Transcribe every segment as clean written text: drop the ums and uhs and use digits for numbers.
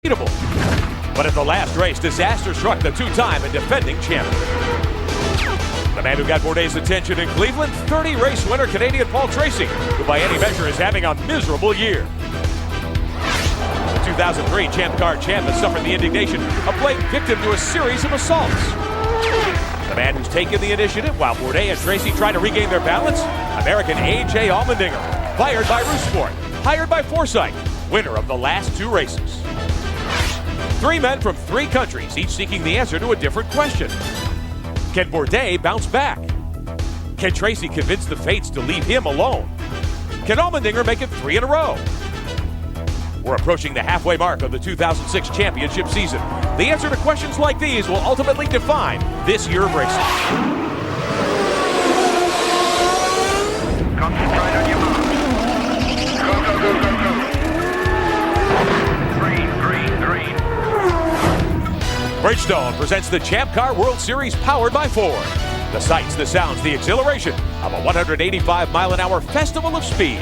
But at the last race, disaster struck the two-time and defending champion. The man who got Bourdais' attention in Cleveland, 30-race winner Canadian Paul Tracy, who by any measure is having a miserable year. The 2003 Champ Car champ has suffered the indignation of playing victim to a series of assaults. The man who's taken the initiative while Bourdais and Tracy try to regain their balance, American A.J. Allmendinger, fired by Rousport, hired by Foresight, winner of the last two races. Three men from three countries, each seeking the answer to a different question. Can Bourdais bounce back? Can Tracy convince the fates to leave him alone? Can Allmendinger make it 3 in a row? We're approaching the halfway mark of the 2006 championship season. The answer to questions like these will ultimately define this year of racing. Concentrate on your mark. Go, go, go, go, go. Bridgestone presents the Champ Car World Series powered by Ford. The sights, the sounds, the exhilaration of a 185-mile-an-hour festival of speed.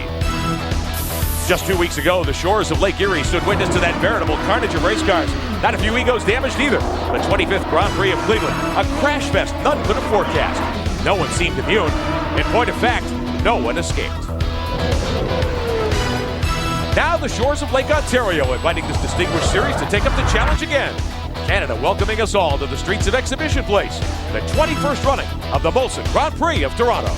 Just 2 weeks ago, the shores of Lake Erie stood witness to that veritable carnage of race cars. Not a few egos damaged either. The 25th Grand Prix of Cleveland, a crash fest none could have forecast. No one seemed immune. In point of fact, no one escaped. Now the shores of Lake Ontario inviting this distinguished series to take up the challenge again. Canada welcoming us all to the streets of Exhibition Place, the 21st running of the Molson Grand Prix of Toronto.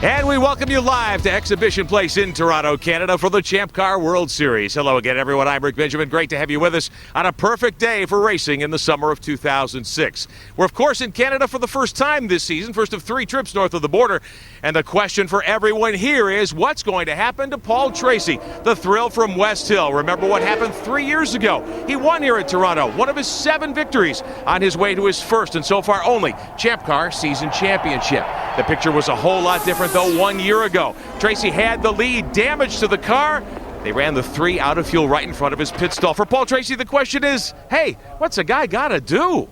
And we welcome you live to Exhibition Place in Toronto, Canada for the Champ Car World Series. Hello again, everyone. I'm Rick Benjamin. Great to have you with us on a perfect day for racing in the summer of 2006. We're, of course, in Canada for the first time this season, first of 3 trips north of the border. And the question for everyone here is, what's going to happen to Paul Tracy, the thrill from West Hill? Remember what happened 3 years ago. He won here at Toronto, one of his 7 victories on his way to his first and so far only Champ Car season championship. The picture was a whole lot different, though, 1 year ago. Tracy had the lead, damage to the car. They ran the 3 out of fuel right in front of his pit stall. For Paul Tracy, the question is, hey, what's a guy got to do?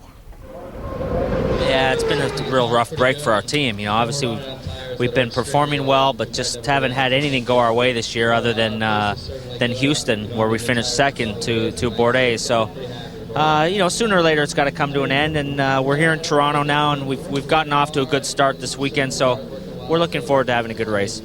Yeah, it's been a real rough break for our team. You know, obviously we've been performing well, but just haven't had anything go our way this year other than Houston, where we finished second to Bourdais. So, you know, sooner or later it's got to come to an end, and we're here in Toronto now, and we've gotten off to a good start this weekend, so we're looking forward to having a good race.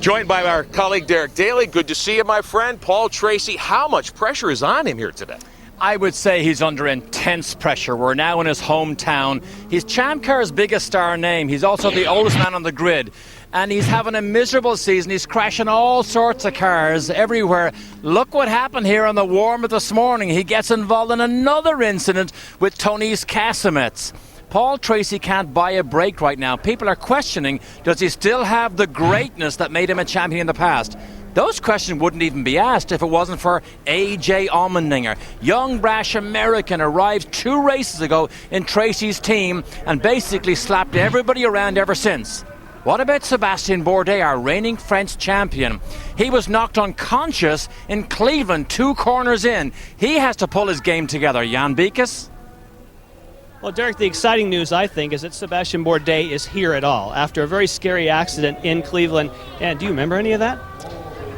Joined by our colleague Derek Daly. Good to see you, my friend. Paul Tracy, how much pressure is on him here today? I would say he's under intense pressure. We're now in his hometown. He's Champ Car's biggest star name. He's also the oldest man on the grid. And he's having a miserable season. He's crashing all sorts of cars everywhere. Look what happened here on the warm-up this morning. He gets involved in another incident with Tony's Casamets. Paul Tracy can't buy a break right now. People are questioning, does he still have the greatness that made him a champion in the past? Those questions wouldn't even be asked if it wasn't for A.J. Allmendinger. Young, brash American arrived 2 races ago in Tracy's team and basically slapped everybody around ever since. What about Sébastien Bourdais, our reigning French champion? He was knocked unconscious in Cleveland 2 corners in. He has to pull his game together. Jan Beekes? Well, Derek, the exciting news, I think, is that Sébastien Bourdais is here at all after a very scary accident in Cleveland. And do you remember any of that?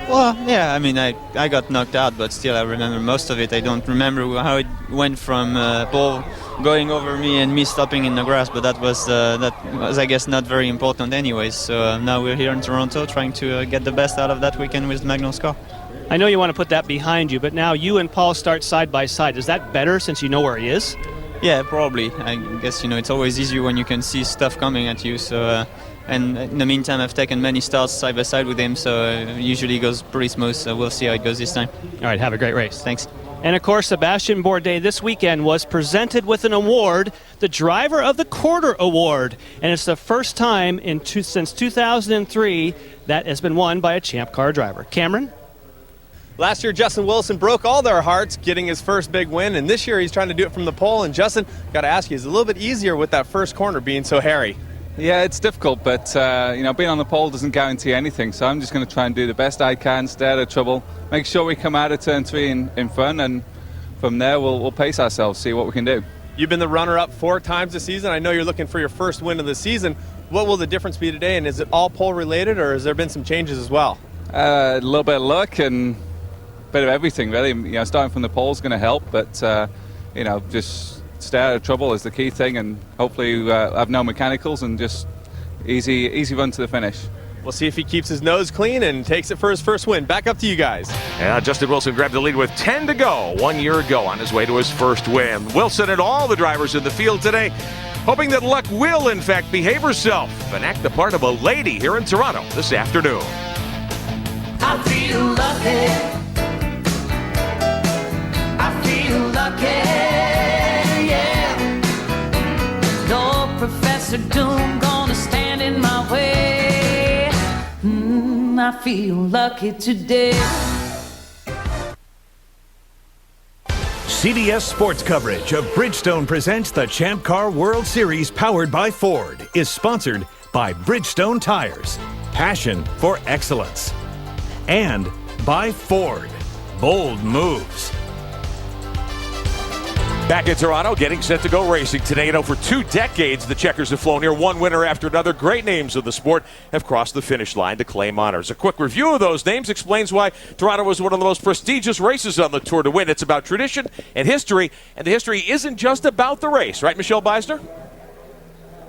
Well, yeah, I mean, I got knocked out, but still I remember most of it. I don't remember how it went from Paul going over me and me stopping in the grass, but that was, I guess, not very important anyways. So now we're here in Toronto trying to get the best out of that weekend with Magnus car. I know you want to put that behind you, but now you and Paul start side by side. Is that better since you know where he is? Yeah, probably. I guess, you know, it's always easier when you can see stuff coming at you, so... And in the meantime, I've taken many starts side by side with him, so usually it goes pretty smooth, so we'll see how it goes this time. All right, have a great race. Thanks. And, of course, Sébastien Bourdais this weekend was presented with an award, the Driver of the Quarter Award. And it's the first time since 2003 that has been won by a Champ Car driver. Cameron? Last year, Justin Wilson broke all their hearts getting his first big win, and this year he's trying to do it from the pole. And, Justin, got to ask you, is it a little bit easier with that first corner being so hairy? Yeah, it's difficult, but you know, being on the pole doesn't guarantee anything. So I'm just going to try and do the best I can, stay out of trouble, make sure we come out of turn 3 in fun, and from there we'll pace ourselves, see what we can do. You've been the runner-up 4 times this season. I know you're looking for your first win of the season. What will the difference be today, and is it all pole related, or has there been some changes as well? A little bit of luck and a bit of everything, really. You know, starting from the pole is going to help, but you know, just stay out of trouble is the key thing, and hopefully have no mechanicals and just easy run to the finish. We'll see if he keeps his nose clean and takes it for his first win. Back up to you guys. Yeah, Justin Wilson grabbed the lead with 10 to go 1 year ago on his way to his first win. Wilson and all the drivers in the field today hoping that luck will, in fact, behave herself and act the part of a lady here in Toronto this afternoon. I feel lucky. I feel lucky, yeah. No Professor Doom gonna stand in my way. I feel lucky today. CBS Sports coverage of Bridgestone presents the Champ Car World Series powered by Ford is sponsored by Bridgestone Tires. Passion for excellence. And by Ford. Bold moves. Back in Toronto, getting set to go racing today. You know, for 2 decades, the Checkers have flown here. One winner after another. Great names of the sport have crossed the finish line to claim honors. A quick review of those names explains why Toronto was one of the most prestigious races on the Tour to win. It's about tradition and history, and the history isn't just about the race. Right, Michelle Beisner?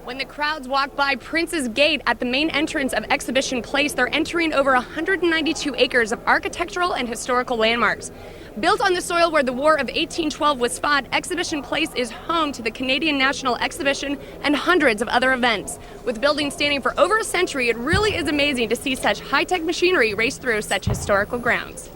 When the crowds walk by Prince's Gate at the main entrance of Exhibition Place, they're entering over 192 acres of architectural and historical landmarks. Built on the soil where the War of 1812 was fought, Exhibition Place is home to the Canadian National Exhibition and hundreds of other events. With buildings standing for over a century, it really is amazing to see such high-tech machinery race through such historical grounds.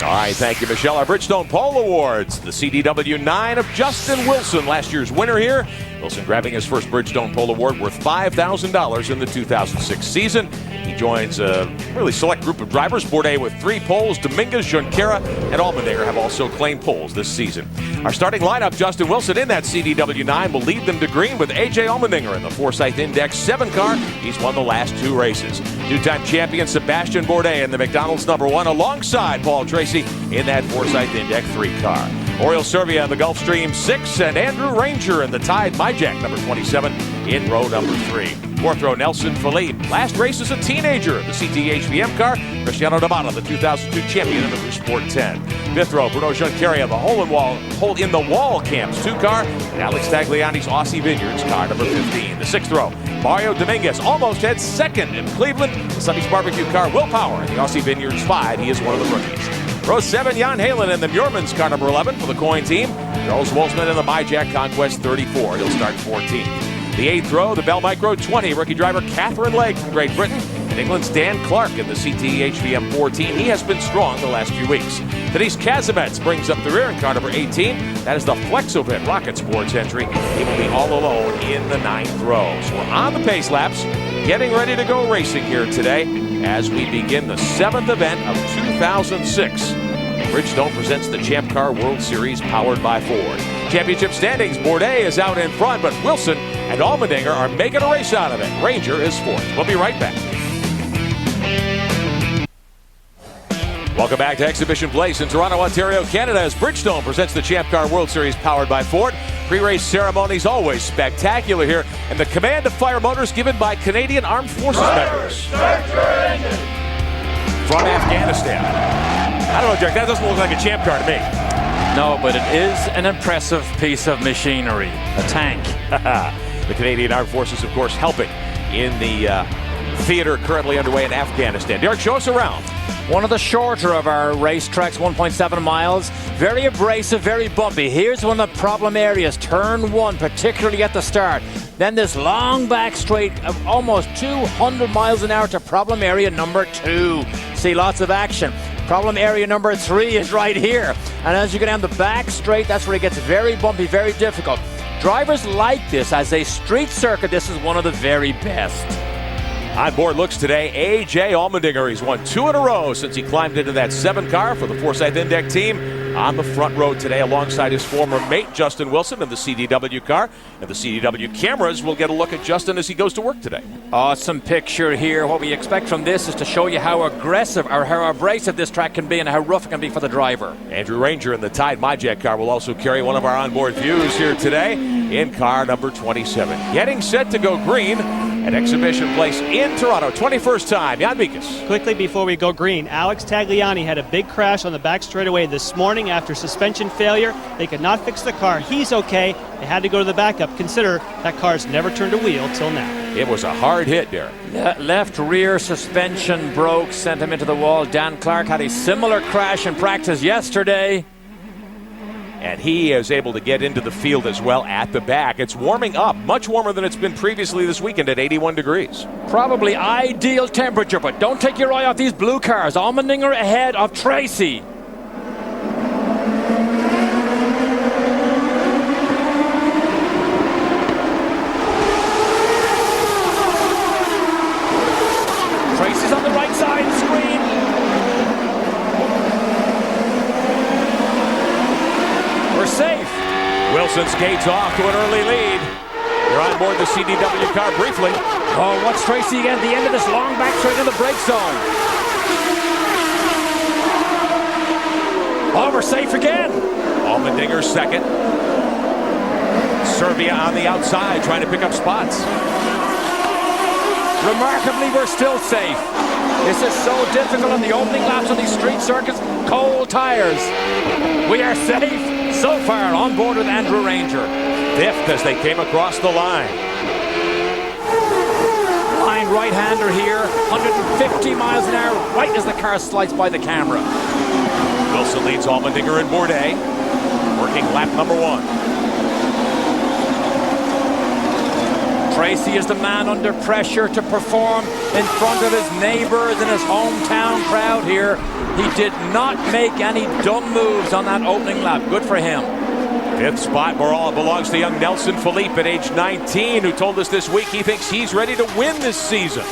All right, thank you, Michelle. Our Bridgestone Pole Awards. The CDW 9 of Justin Wilson, last year's winner here. Wilson grabbing his first Bridgestone Pole Award worth $5,000 in the 2006 season. He joins a really select group of drivers. Bourdais with 3 poles. Dominguez, Junqueira, and Allmendinger have also claimed poles this season. Our starting lineup, Justin Wilson in that CDW 9 will lead them to green with A.J. Allmendinger in the Forsyth Index 7 car. He's won the last 2 races. 2-time champion Sebastian Bourdais in the McDonald's #1 alongside Paul Tracy in that Forsyth Index 3 car. Oriel Servia in the Gulfstream 6 and Andrew Ranger in the Tide MyJack #27 in row #3. 4th row, Nelson Philippe. Last race as a teenager, the CT HVM car. Cristiano D'Amato, the 2002 champion in the Blue Sport 10. 5th row, Bruno Junqueira, the hole-in-the-wall Camps 2 car. And Alex Tagliani's Aussie Vineyards car #15. The 6th row, Mario Dominguez almost had 2nd in Cleveland. The Sonny's Barbecue car, Will Power, in the Aussie Vineyards 5. He is one of the rookies. Row 7, Jan Halen in the Muirman's car #11 for the coin team. Charles Wolfsman in the MyJack Conquest 34. He'll start 14th. The 8th row, the Bell Micro 20, rookie driver Catherine Legg from Great Britain. And England's Dan Clark in the CT HVM 14. He has been strong the last few weeks. Denise Kazimets brings up the rear in car #18. That is the Flexovit Rocket Sports entry. He will be all alone in the 9th row. So we're on the pace laps, getting ready to go racing here today as we begin the 7th event of 2006. Bridgestone presents the Champ Car World Series powered by Ford. Championship standings, Bourdais is out in front, but Wilson and Allmendinger are making a race out of it. Ranger is 4th. We'll be right back. Welcome back to Exhibition Place in Toronto, Ontario, Canada, as Bridgestone presents the Champ Car World Series powered by Ford. Pre-race ceremonies always spectacular here, and the command to fire motors given by Canadian Armed Forces members from Afghanistan. I don't know, Jack, that doesn't look like a Champ car to me. No, but it is an impressive piece of machinery. A tank. The Canadian Armed Forces, of course, helping in the theater currently underway in Afghanistan. Derek, show us around. One of the shorter of our racetracks, 1.7 miles. Very abrasive, very bumpy. Here's one of the problem areas, turn 1, particularly at the start. Then this long back straight of almost 200 miles an hour to problem area number 2. See lots of action. Problem area number 3 is right here. And as you go down the back straight, that's where it gets very bumpy, very difficult. Drivers like this as a street circuit. This is one of the very best. On board looks today, A.J. Allmendinger. He's won 2 in a row since he climbed into that 7 car for the Forsyth Index team. On the front row today alongside his former mate, Justin Wilson, in the CDW car. And the CDW cameras will get a look at Justin as he goes to work today. Awesome picture here. What we expect from this is to show you how aggressive or how abrasive this track can be and how rough it can be for the driver. Andrew Ranger in the Tide MyJack car will also carry one of our onboard views here today in car number 27. Getting set to go green, at Exhibition Place in Toronto. 21st time. Jan Mikas. Quickly before we go green, Alex Tagliani had a big crash on the back straightaway this morning after suspension failure. They could not fix the car. He's okay. They had to go to the backup. Consider that car's never turned a wheel till now. It was a hard hit, Derek. Left rear suspension broke, sent him into the wall. Dan Clark had a similar crash in practice yesterday. And he is able to get into the field as well at the back. It's warming up, much warmer than it's been previously this weekend at 81 degrees. Probably ideal temperature, but don't take your eye off these blue cars. Allmendinger ahead of Tracy. Tracy's on the right side screen. We're safe. Wilson skates off to an early lead. They're on board the CDW car briefly. Oh, what's Tracy again at the end of this long back straight in the brake zone? Oh, we're safe again. Allmendinger second. Servia on the outside trying to pick up spots. Remarkably, we're still safe. This is so difficult on the opening laps of these street circuits. Cold tires. We are safe. So far on board with Andrew Ranger. Fifth as they came across the line. Line right-hander here, 150 miles an hour, right as the car slides by the camera. Wilson leads Allmendinger and Bourdais, working lap number 1. Tracy is the man under pressure to perform in front of his neighbors in his hometown crowd here. He did not make any dumb moves on that opening lap. Good for him. Fifth spot belongs to young Nelson Philippe at age 19, who told us this week he thinks he's ready to win this season.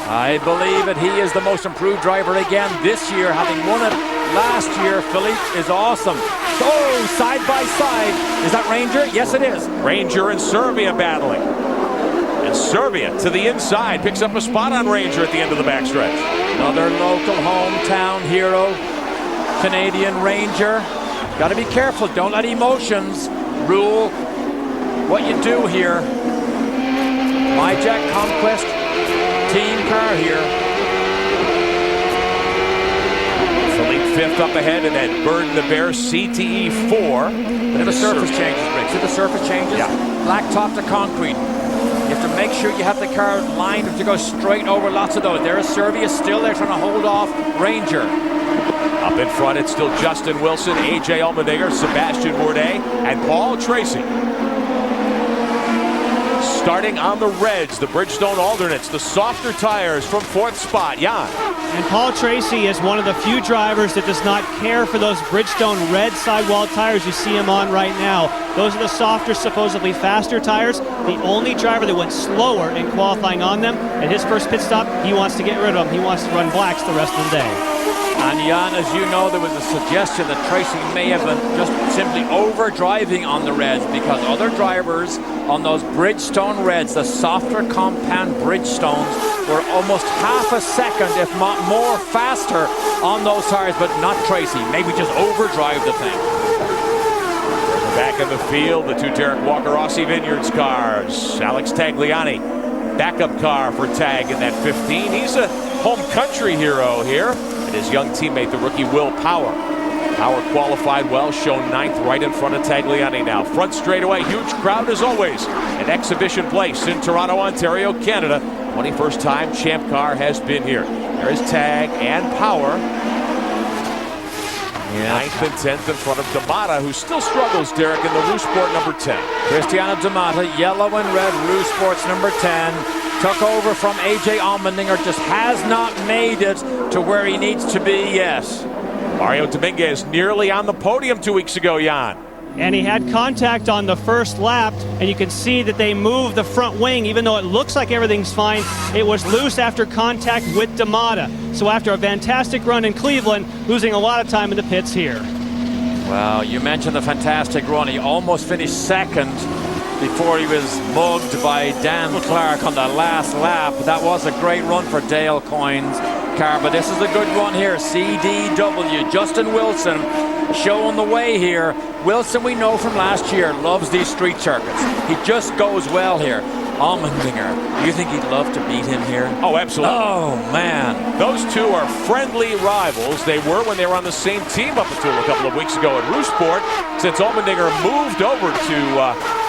I believe that he is the most improved driver again this year, having won it last year. Philippe is awesome. Oh, side by side. Is that Ranger? Yes, it is. Ranger and Servia battling. And Servia to the inside picks up a spot on Ranger at the end of the backstretch. Another local hometown hero, Canadian Ranger. Got to be careful. Don't let emotions rule what you do here. My Jack Conquest team car here. Philippe fifth up ahead, and then Burden the Bear CTE 4. Bit of a surface changes, Rick. See the surface changes? Yeah. Black top to concrete. You have to make sure you have the car lined to go straight over lots of those. There is Servia still there trying to hold off Ranger. Up in front, it's still Justin Wilson, AJ Allmendinger, Sebastian Bourdais, and Paul Tracy. Starting on the reds, the Bridgestone alternates, the softer tires from fourth spot. Jan. And Paul Tracy is one of the few drivers that does not care for those Bridgestone red sidewall tires you see him on right now. Those are the softer, supposedly faster tires. The only driver that went slower in qualifying on them. At his first pit stop, he wants to get rid of them. He wants to run blacks the rest of the day. And Jan, as you know, there was a suggestion that Tracy may have been just simply over-driving on the reds because other drivers on those Bridgestone reds, the softer compound Bridgestones, were almost half a second, if not more, faster on those tires, but not Tracy. Maybe just overdrive the thing. Back in the field, the two Derek Walker Aussie Vineyards cars. Alex Tagliani, backup car for Tag in that 15. He's a home country hero here. And his young teammate, the rookie Will Power. Power qualified well, shown ninth right in front of Tagliani now. Front straightaway, huge crowd as always at Exhibition Place in Toronto, Ontario, Canada. 21st time Champ Car has been here. There's Tag and Power. Ninth and 10th in front of D'Amata, who still struggles, Derek, in the Roo Sport number 10. Cristiano D'Amata, yellow and red, Roo Sports number 10. Took over from AJ Allmendinger, just has not made it to where he needs to be yet. Mario Dominguez nearly on the podium 2 weeks ago, Jan. And he had contact on the first lap, and you can see that they moved the front wing, even though it looks like everything's fine. It was loose after contact with D'Amata. So after a fantastic run in Cleveland, losing a lot of time in the pits here. Well, you mentioned the fantastic run. He almost finished second before he was mugged by Dan Clark on the last lap. That was a great run for Dale Coyne's car, but this is a good run here. CDW, Justin Wilson showing the way here. Wilson, we know from last year, loves these street circuits. He just goes well here. Allmendinger. Do you think he'd love to beat him here? Oh, absolutely. Oh, man. Those two are friendly rivals. They were when they were on the same team up until a couple of weeks ago at Rooseport. Since Allmendinger moved over to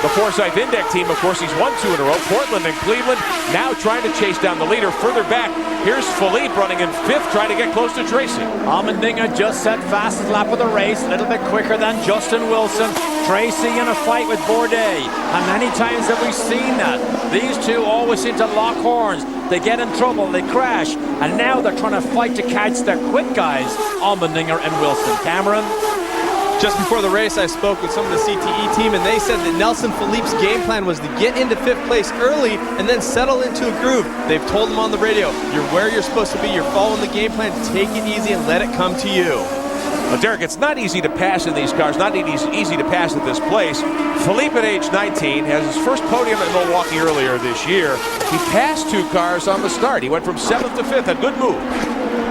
the Forsyth Index team, of course, he's won 2 in a row. Portland and Cleveland now trying to chase down the leader. Further back, here's Philippe running in 5th, trying to get close to Tracy. Allmendinger just set fastest lap of the race, a little bit quicker than Justin Wilson. Tracy in a fight with Bourdais. How many times have we seen that? These two always seem to lock horns. They get in trouble, they crash, and now they're trying to fight to catch their quick guys, Allmendinger and Wilson. Cameron? Just before the race, I spoke with some of the CTE team, and they said that Nelson Philippe's game plan was to get into 5th place early and then settle into a groove. They've told him on the radio, you're where you're supposed to be, you're following the game plan, take it easy and let it come to you. Well, Derek, it's not easy to pass in these cars, not easy to pass at this place. Philippe at age 19 has his first podium at Milwaukee earlier this year. He passed 2 cars on the start. He went from 7th to 5th, a good move.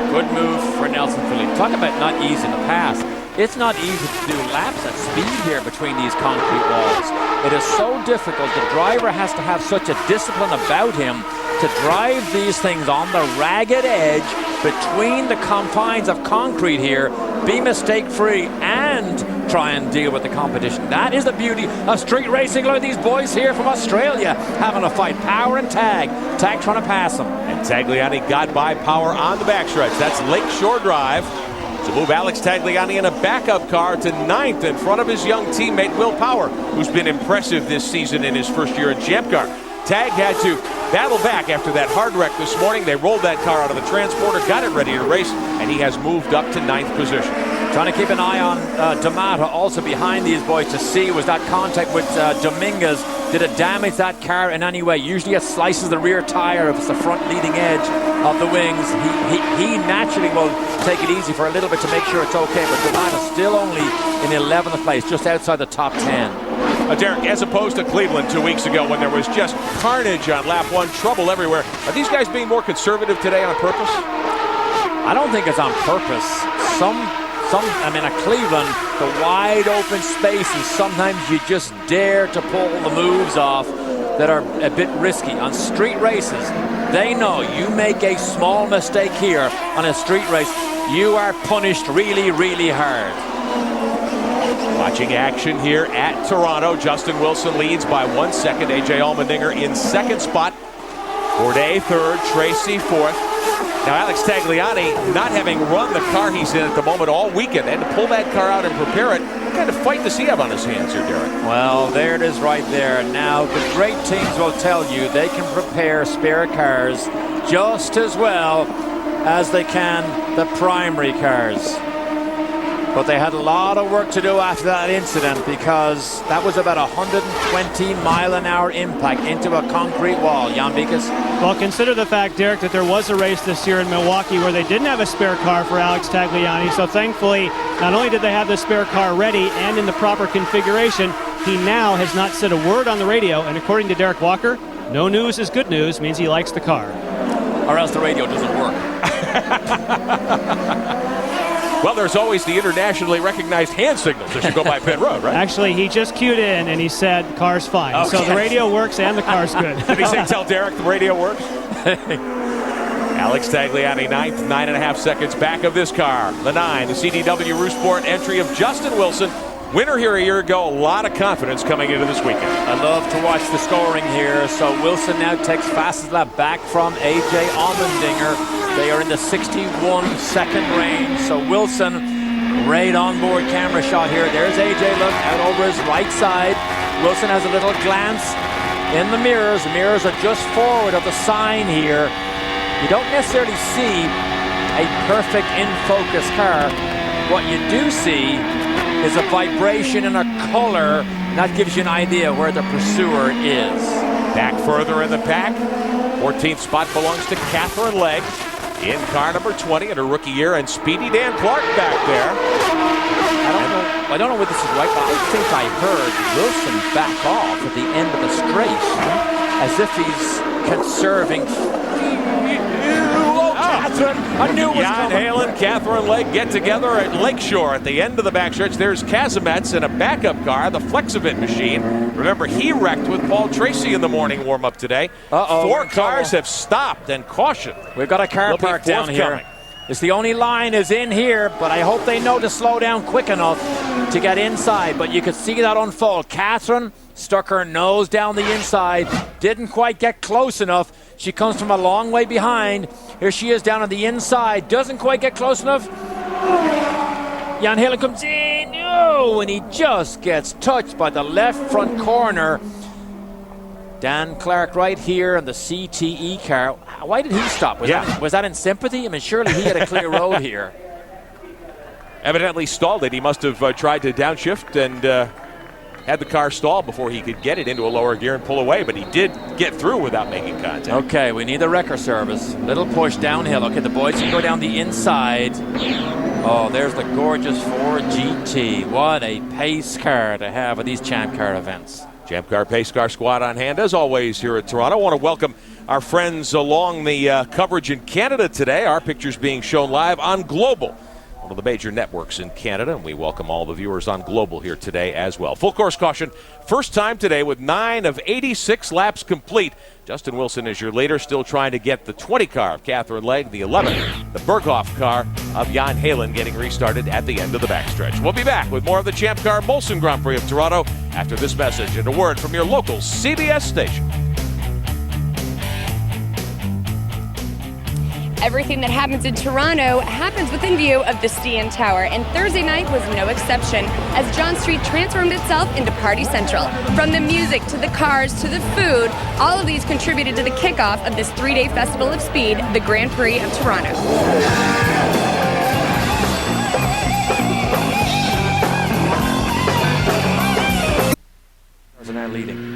Good move for Nelson Philippe. Talk about not easy to pass. It's not easy to do laps at speed here between these concrete walls. It is so difficult. The driver has to have such a discipline about him to drive these things on the ragged edge between the confines of concrete here, be mistake-free, and try and deal with the competition. That is the beauty of street racing. Look at these boys here from Australia having a fight. Power and Tag. Tag trying to pass them. And Tagliani got by Power on the backstretch. That's Lakeshore Drive. To move Alex Tagliani in a backup car to 9th in front of his young teammate Will Power, who's been impressive this season in his first year at Champ Car. Tag had to battle back after that hard wreck this morning. They rolled that car out of the transporter, got it ready to race, and he has moved up to 9th position. Trying to keep an eye on D'Amato also behind these boys to see was that contact with Dominguez. Did it damage that car in any way? Usually it slices the rear tire if it's the front leading edge of the wings. He naturally will take it easy for a little bit to make sure it's okay, but D'Amato still only in 11th place, just outside the top 10. Derek, as opposed to Cleveland 2 weeks ago when there was just carnage on lap 1, trouble everywhere, are these guys being more conservative today on purpose? I don't think it's on purpose. I mean, at Cleveland, the wide open spaces, sometimes you just dare to pull the moves off that are a bit risky. On street races, they know you make a small mistake here on a street race, you are punished really, really hard. Watching action here at Toronto, Justin Wilson leads by 1 second. AJ Allmendinger in 2nd spot. Bourdais 3rd, Tracy 4th. Now Alex Tagliani, not having run the car he's in at the moment all weekend, and to pull that car out and prepare it, what kind of fight does he have on his hands here, Derek? Well, there it is right there. Now, the great teams will tell you they can prepare spare cars just as well as they can the primary cars. But they had a lot of work to do after that incident because that was about 120-mile-an-hour impact into a concrete wall. Jan Bikas? Well, consider the fact, Derek, that there was a race this year in Milwaukee where they didn't have a spare car for Alex Tagliani. So thankfully, not only did they have the spare car ready and in the proper configuration, he now has not said a word on the radio. And according to Derek Walker, no news is good news, means he likes the car. Or else the radio doesn't work. Well, there's always the internationally recognized hand signals as you go by pit road, right? Actually, he just cued in and he said, car's fine. Okay. So the radio works and the car's good. Did he say, tell Derek the radio works? Alex Tagliani, 9th, 9.5 seconds back of this car. The 9, the CDW Rooseport entry of Justin Wilson. Winner here a year ago, a lot of confidence coming into this weekend. I love to watch the scoring here. So Wilson now takes fastest lap back from AJ Allmendinger. They are in the 61-second range. So Wilson, right on board camera shot here. There's AJ, look, out over his right side. Wilson has a little glance in the mirrors. The mirrors are just forward of the sign here. You don't necessarily see a perfect in-focus car. What you do see is a vibration and a color, and that gives you an idea where the pursuer is. Back further in the pack, 14th spot belongs to Catherine Legg in car number 20 in her rookie year, and Speedy Dan Clark back there. I don't know whether this is right, but I think I heard Wilson back off at the end of the straight, as if he's conserving. Catherine. I knew it was Jan coming. Halen, Catherine Legg get together at Lakeshore at the end of the backstretch. There's Kazimets in a backup car, the Flexivit machine. Remember, he wrecked with Paul Tracy in the morning warm-up today. Uh-oh, 4 cars have stopped, and caution. We've got a car park down here. It's the only line is in here, but I hope they know to slow down quick enough to get inside. But you could see that unfold. Catherine stuck her nose down the inside, didn't quite get close enough. She comes from a long way behind. Here she is down on the inside, doesn't quite get close enough. Jan Halen comes in, and he just gets touched by the left front corner. Dan Clark right here in the CTE car. Why did he stop? Was that in sympathy? I mean, surely he had a clear road here. Evidently stalled it. He must have tried to downshift and had the car stall before he could get it into a lower gear and pull away, but he did get through without making contact. Okay, we need the wrecker service. Little push downhill. Okay, the boys can go down the inside. Oh, there's the gorgeous Ford GT. What a pace car to have at these Champ Car events. Champ Car Pace Car Squad on hand, as always, here at Toronto. I want to welcome our friends along the coverage in Canada today. Our pictures being shown live on Global, one of the major networks in Canada, and we welcome all the viewers on Global here today as well. Full course caution, first time today with 9 of 86 laps complete. Justin Wilson is your leader, still trying to get the 20 car of Catherine Legg, the 11, the Berghoff car of Jan Halen getting restarted at the end of the backstretch. We'll be back with more of the Champ Car Molson Grand Prix of Toronto after this message and a word from your local CBS station. Everything that happens in Toronto happens within view of the CN Tower, and Thursday night was no exception as John Street transformed itself into Party Central. From the music to the cars to the food, all of these contributed to the kickoff of this 3-day festival of speed, the Grand Prix of Toronto. Are now leading.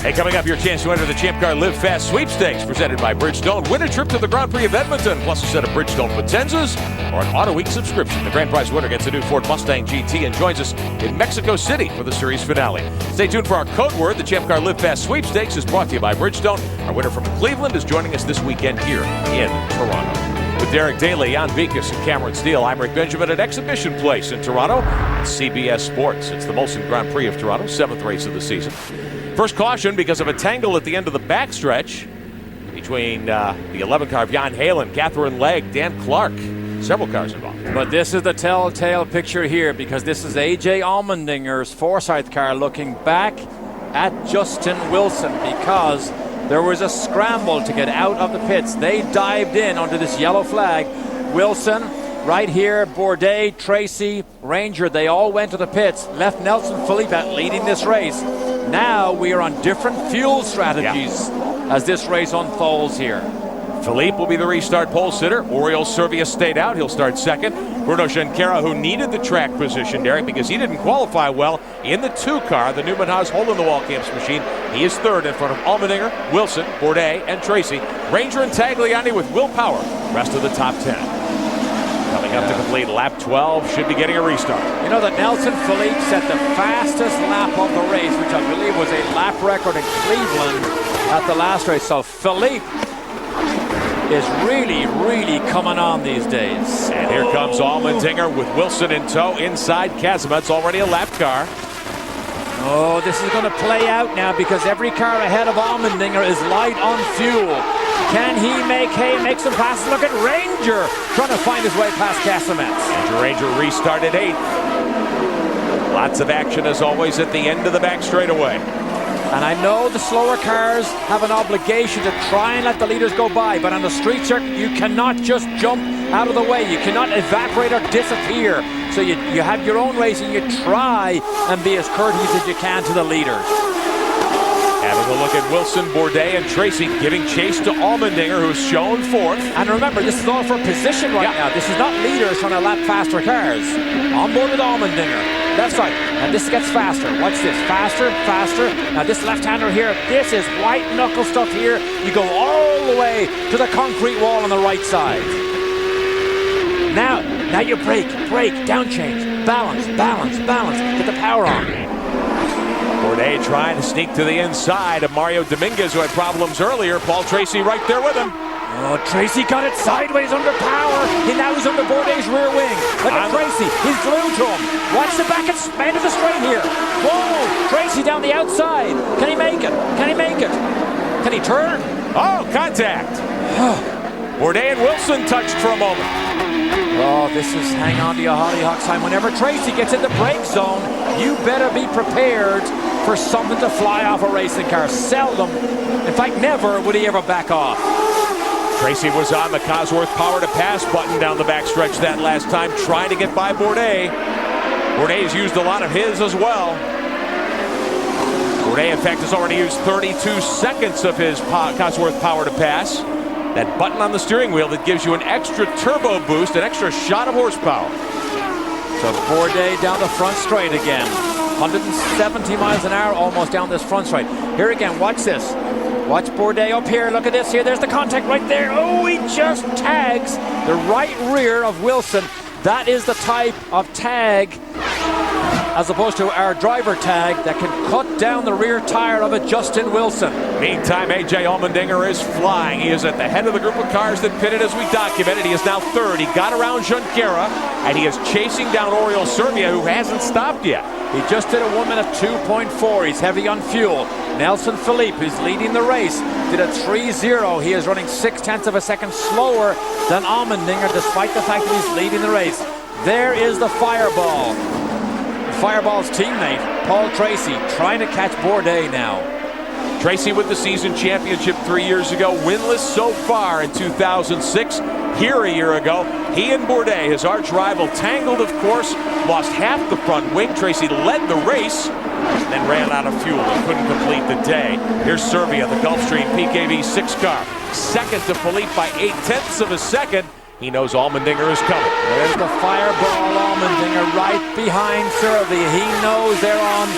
Hey, coming up, your chance to enter the Champ Car Live Fast sweepstakes presented by Bridgestone. Win a trip to the Grand Prix of Edmonton, plus a set of Bridgestone Potenzas or an Auto Week subscription. The grand prize winner gets a new Ford Mustang GT and joins us in Mexico City for the series finale. Stay tuned for our code word. The Champ Car Live Fast sweepstakes is brought to you by Bridgestone. Our winner from Cleveland is joining us this weekend here in Toronto. With Derek Daly, Jan Vikas, and Cameron Steele, I'm Rick Benjamin at Exhibition Place in Toronto. It's CBS Sports. It's the Molson Grand Prix of Toronto, 7th race of the season. First caution because of a tangle at the end of the backstretch between the 11 car of Jan Halen, Catherine Legg, Dan Clark. Several cars involved. But this is the telltale picture here because this is A.J. Allmendinger's Forsyth car looking back at Justin Wilson because there was a scramble to get out of the pits. They dived in under this yellow flag. Wilson, right here, Bourdais, Tracy, Ranger, they all went to the pits, left Nelson Philippe leading this race. Now we are on different fuel strategies as this race unfolds here. Philippe will be the restart pole sitter. Oriol Servia stayed out. He'll start second. Bruno Junqueira, who needed the track position, Derek, because he didn't qualify well in the 2 car, the Newman Haas hole-in-the-wall camps machine. He is third in front of Allmendinger, Wilson, Bourdais, and Tracy. Ranger and Tagliani with Will Power. Rest of the top 10. Coming up to complete lap 12, should be getting a restart. You know that Nelson Philippe set the fastest lap of the race, which I believe was a lap record in Cleveland at the last race. So Philippe is really coming on these days. And here comes Allmendinger with Wilson in tow inside Kazimets, already a lap car. Oh, this is going to play out now because every car ahead of Allmendinger is light on fuel. Can he make hay and make some passes? Look at Ranger trying to find his way past Kazimets. Ranger restarted 8th. Lots of action as always at the end of the back straightaway. And I know the slower cars have an obligation to try and let the leaders go by, but on the street circuit, you cannot just jump out of the way. You cannot evaporate or disappear. So you have your own race and you try and be as courteous as you can to the leaders. Having a look at Wilson, Bourdais, and Tracy giving chase to Allmendinger, who's shown 4th. And remember, this is all for position right now. This is not leaders trying to lap faster cars. On board with Allmendinger. Left side. And this gets faster. Watch this. Faster, faster. Now this left-hander here, this is white knuckle stuff here. You go all the way to the concrete wall on the right side. Now you brake, down change, balance. Get the power on. Bourdais trying to sneak to the inside of Mario Dominguez, who had problems earlier. Paul Tracy right there with him. Oh, Tracy got it sideways under power. Now he's under Bourdais' rear wing. Look at Tracy. He's glued to him. Watch the back end of the straight here. Whoa! Tracy down the outside. Can he make it? Can he make it? Can he turn? Oh, contact. Bourdais and Wilson touched for a moment. Oh, this is hang on to your hollyhocks time. Whenever Tracy gets in the brake zone, you better be prepared for something to fly off a racing car. Seldom, in fact, never would he ever back off. Tracy was on the Cosworth power to pass button down the backstretch that last time, trying to get by Bourdais. Bourdais used a lot of his as well. Bourdais, in fact, has already used 32 seconds of his Cosworth power to pass. That button on the steering wheel that gives you an extra turbo boost, an extra shot of horsepower. So Bourdais down the front straight again. 170 miles an hour almost down this front straight. Here again, watch this. Watch Bourdais up here. Look at this here. There's the contact right there. Oh, he just tags the right rear of Wilson. That is the type of tag, as opposed to our driver tag, that can cut down the rear tire of a Justin Wilson. Meantime, AJ Allmendinger is flying. He is at the head of the group of cars that pitted as we documented. He is now third. He got around Junqueira, and he is chasing down Oriol Servia, who hasn't stopped yet. He just did a 1 minute 2.4. He's heavy on fuel. Nelson Philippe, who's leading the race, did a 3.0. He is running 0.6 of a second slower than Allmendinger, despite the fact that he's leading the race. There is the Fireball. Fireball's teammate, Paul Tracy, trying to catch Bourdais now. Tracy with the season championship 3 years ago, winless so far in 2006. Here a year ago, he and Bourdais, his arch rival, tangled, of course, lost half the front wing. Tracy led the race, then ran out of fuel and couldn't complete the day. Here's Servia, the Gulfstream PKV 6 car. Second to Philippe by 0.8 of a second. He knows Allmendinger is coming. There's the Fireball Allmendinger right behind Servia. He knows they're on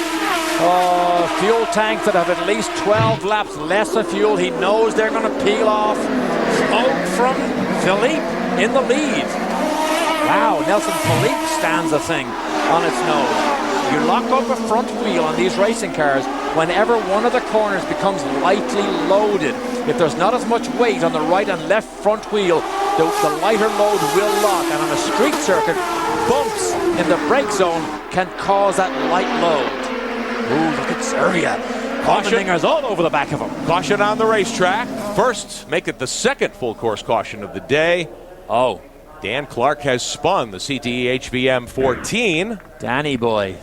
fuel tanks that have at least 12 laps less of fuel. He knows they're going to peel off. Smoke from Philippe in the lead. Wow, Nelson Philippe stands a thing on its nose. You lock up a front wheel on these racing cars whenever one of the corners becomes lightly loaded. If there's not as much weight on the right and left front wheel, the lighter load will lock. And on a street circuit, bumps in the brake zone can cause that light load. Ooh, look at Servia. Allmendinger's all over the back of him. Caution on the racetrack. First, make it the second full course caution of the day. Oh. Dan Clark has spun the CTE HVM 14. Danny boy.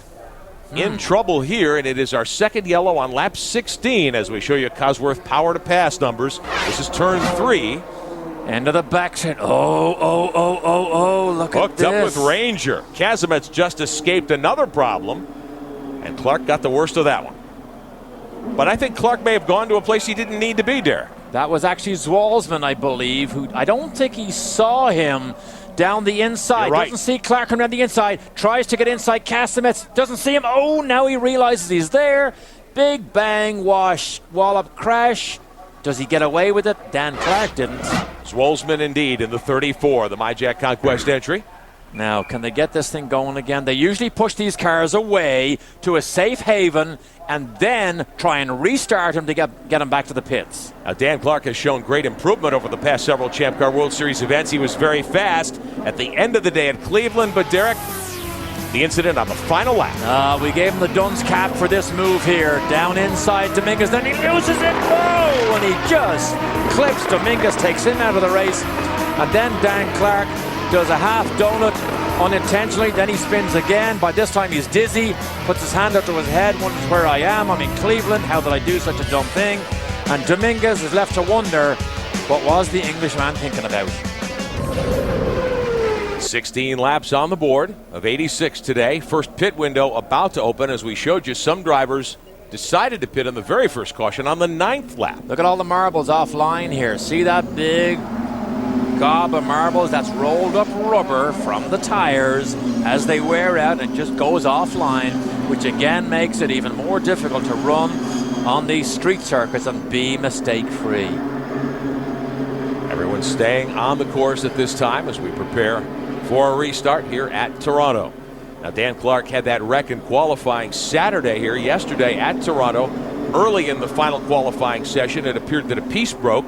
In trouble here, and it is our second yellow on lap 16 as we show you Cosworth power to pass numbers. This is turn 3. End of the backstretch. Oh, look at Hooked this. up with Ranger. Kazimet's just escaped another problem, and Clark got the worst of that one. But I think Clark may have gone to a place he didn't need to be, Derek. That was actually Zwalsman, I believe, who I don't think he saw him down the inside. Right. Doesn't see Clark coming down the inside. Tries to get inside Kazimet. Doesn't see him. Oh, now he realizes he's there. Big bang, wash, wallop, crash. Does he get away with it? Dan Clark didn't. Zwalsman indeed in the 34, the MyJack Conquest entry. Now, can they get this thing going again? They usually push these cars away to a safe haven and then try and restart them to get them back to the pits. Now, Dan Clark has shown great improvement over the past several Champ Car World Series events. He was very fast at the end of the day at Cleveland, but Derek, the incident on the final lap. We gave him the dunce cap for this move here. Down inside Dominguez, then he loses it. Whoa! And he just clips Dominguez, takes him out of the race. And then Dan Clark does a half donut unintentionally, then he spins again. By this time he's dizzy, puts his hand up to his head, wonders where I am. I'm in Cleveland, how did I do such a dumb thing? And Dominguez is left to wonder, what was the Englishman thinking about? 16 laps on the board of 86 today. First pit window about to open. As we showed you, some drivers decided to pit on the very first caution on the 9th lap. Look at all the marbles offline here. See that big gob of marbles? That's rolled up rubber from the tires as they wear out and just goes offline, which again makes it even more difficult to run on these street circuits and be mistake-free. Everyone's staying on the course at this time as we prepare for a restart here at Toronto. Now, Dan Clark had that wreck in qualifying Saturday here, yesterday at Toronto. Early in the final qualifying session, it appeared that a piece broke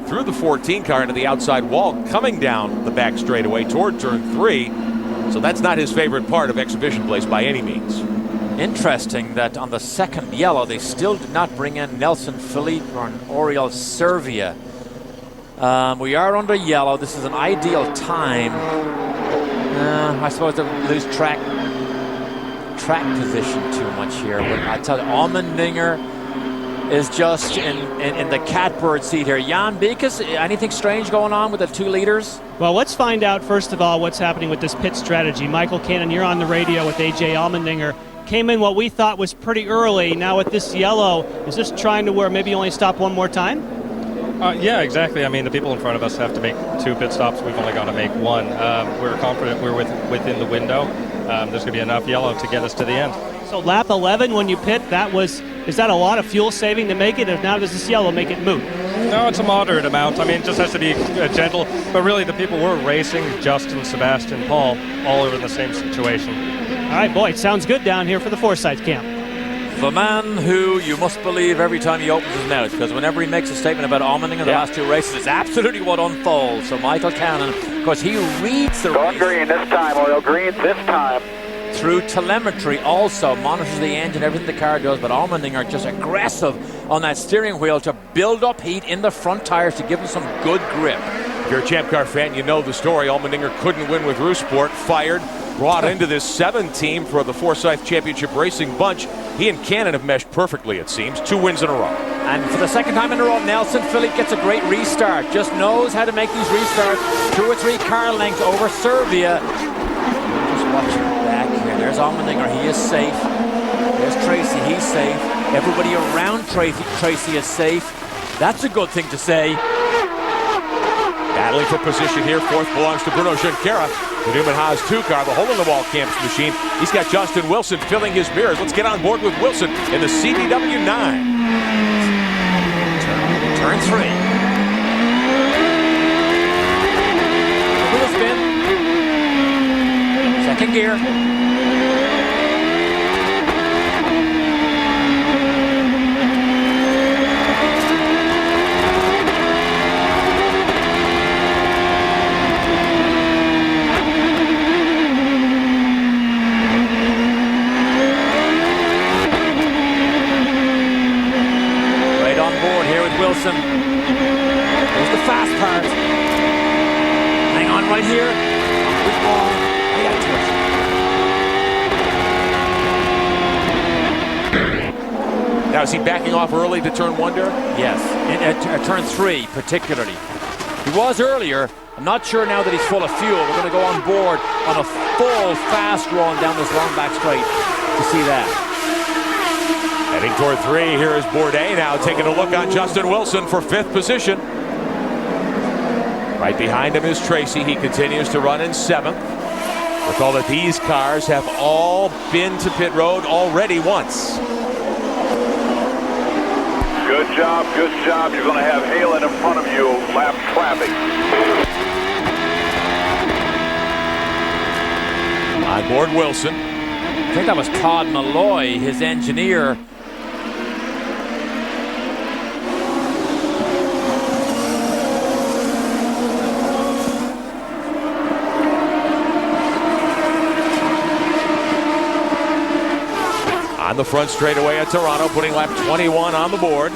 through the 14 car into the outside wall, coming down the back straightaway toward turn 3. So that's not his favorite part of exhibition place by any means. Interesting that on the second yellow, they still did not bring in Nelson Philippe or Oriol Servia. We are under yellow. This is an ideal time. I suppose they lose track position too much here. But I tell you, Allmendinger is just in the catbird seat here. Jan Beekes, anything strange going on with the 2 leaders? Well, let's find out, first of all, what's happening with this pit strategy. Michael Cannon, you're on the radio with A.J. Allmendinger. Came in what we thought was pretty early. Now with this yellow, is this trying to where maybe only stop one more time? Yeah, exactly. I mean, the people in front of us have to make 2 pit stops. We've only got to make 1. We're confident we're within the window. There's going to be enough yellow to get us to the end. So lap 11 when you pit, is that a lot of fuel saving to make it? If now does this yellow make it moot? No, it's a moderate amount. I mean, it just has to be gentle. But really, the people we're racing, Justin, Sebastian, Paul, all are in the same situation. All right, boy, it sounds good down here for the Forsyth camp. The man who you must believe every time he opens his mouth, because whenever he makes a statement about Allmendinger in the last 2 races, it's absolutely what unfolds. So Michael Cannon, of course, he reads the race. Green this time, Oil Green this time. Through telemetry also, monitors the engine, everything the car does, but Allmendinger just aggressive on that steering wheel to build up heat in the front tires to give him some good grip. If you're a Champ Car fan, you know the story. Allmendinger couldn't win with Rousport, fired, brought into this 7 team for the Forsyth Championship Racing bunch. He and Cannon have meshed perfectly, it seems. 2 wins in a row. And for the second time in a row, Nelson Philippe gets a great restart. Just knows how to make these restarts. 2 or 3 car lengths over Servia. Just watching back here. There's Allmendinger. He is safe. There's Tracy. He's safe. Everybody around Tracy is safe. That's a good thing to say. Battling for position here. 4th belongs to Bruno Junqueira. The Newman Haas 2 car, the hole-in-the-wall Camps machine. He's got Justin Wilson filling his mirrors. Let's get on board with Wilson in the CCWS 9. Turn 3. Wheel spin. Second gear. Wilson. There's the fast part. Hang on right here. Good ball. Now, is he backing off early to turn 1 there? Yes, at turn 3 particularly. He was earlier. I'm not sure now that he's full of fuel. We're going to go on board on a full fast run down this long back straight to see that. Heading toward 3, here is Bourdais now taking a look on Justin Wilson for 5th position. Right behind him is Tracy. He continues to run in 7th. Recall that these cars have all been to pit road already once. Good job, good job. You're going to have Halen in front of you, lap traffic. On board Wilson. I think that was Todd Malloy, his engineer. On the front straightaway at Toronto, putting lap 21 on the board.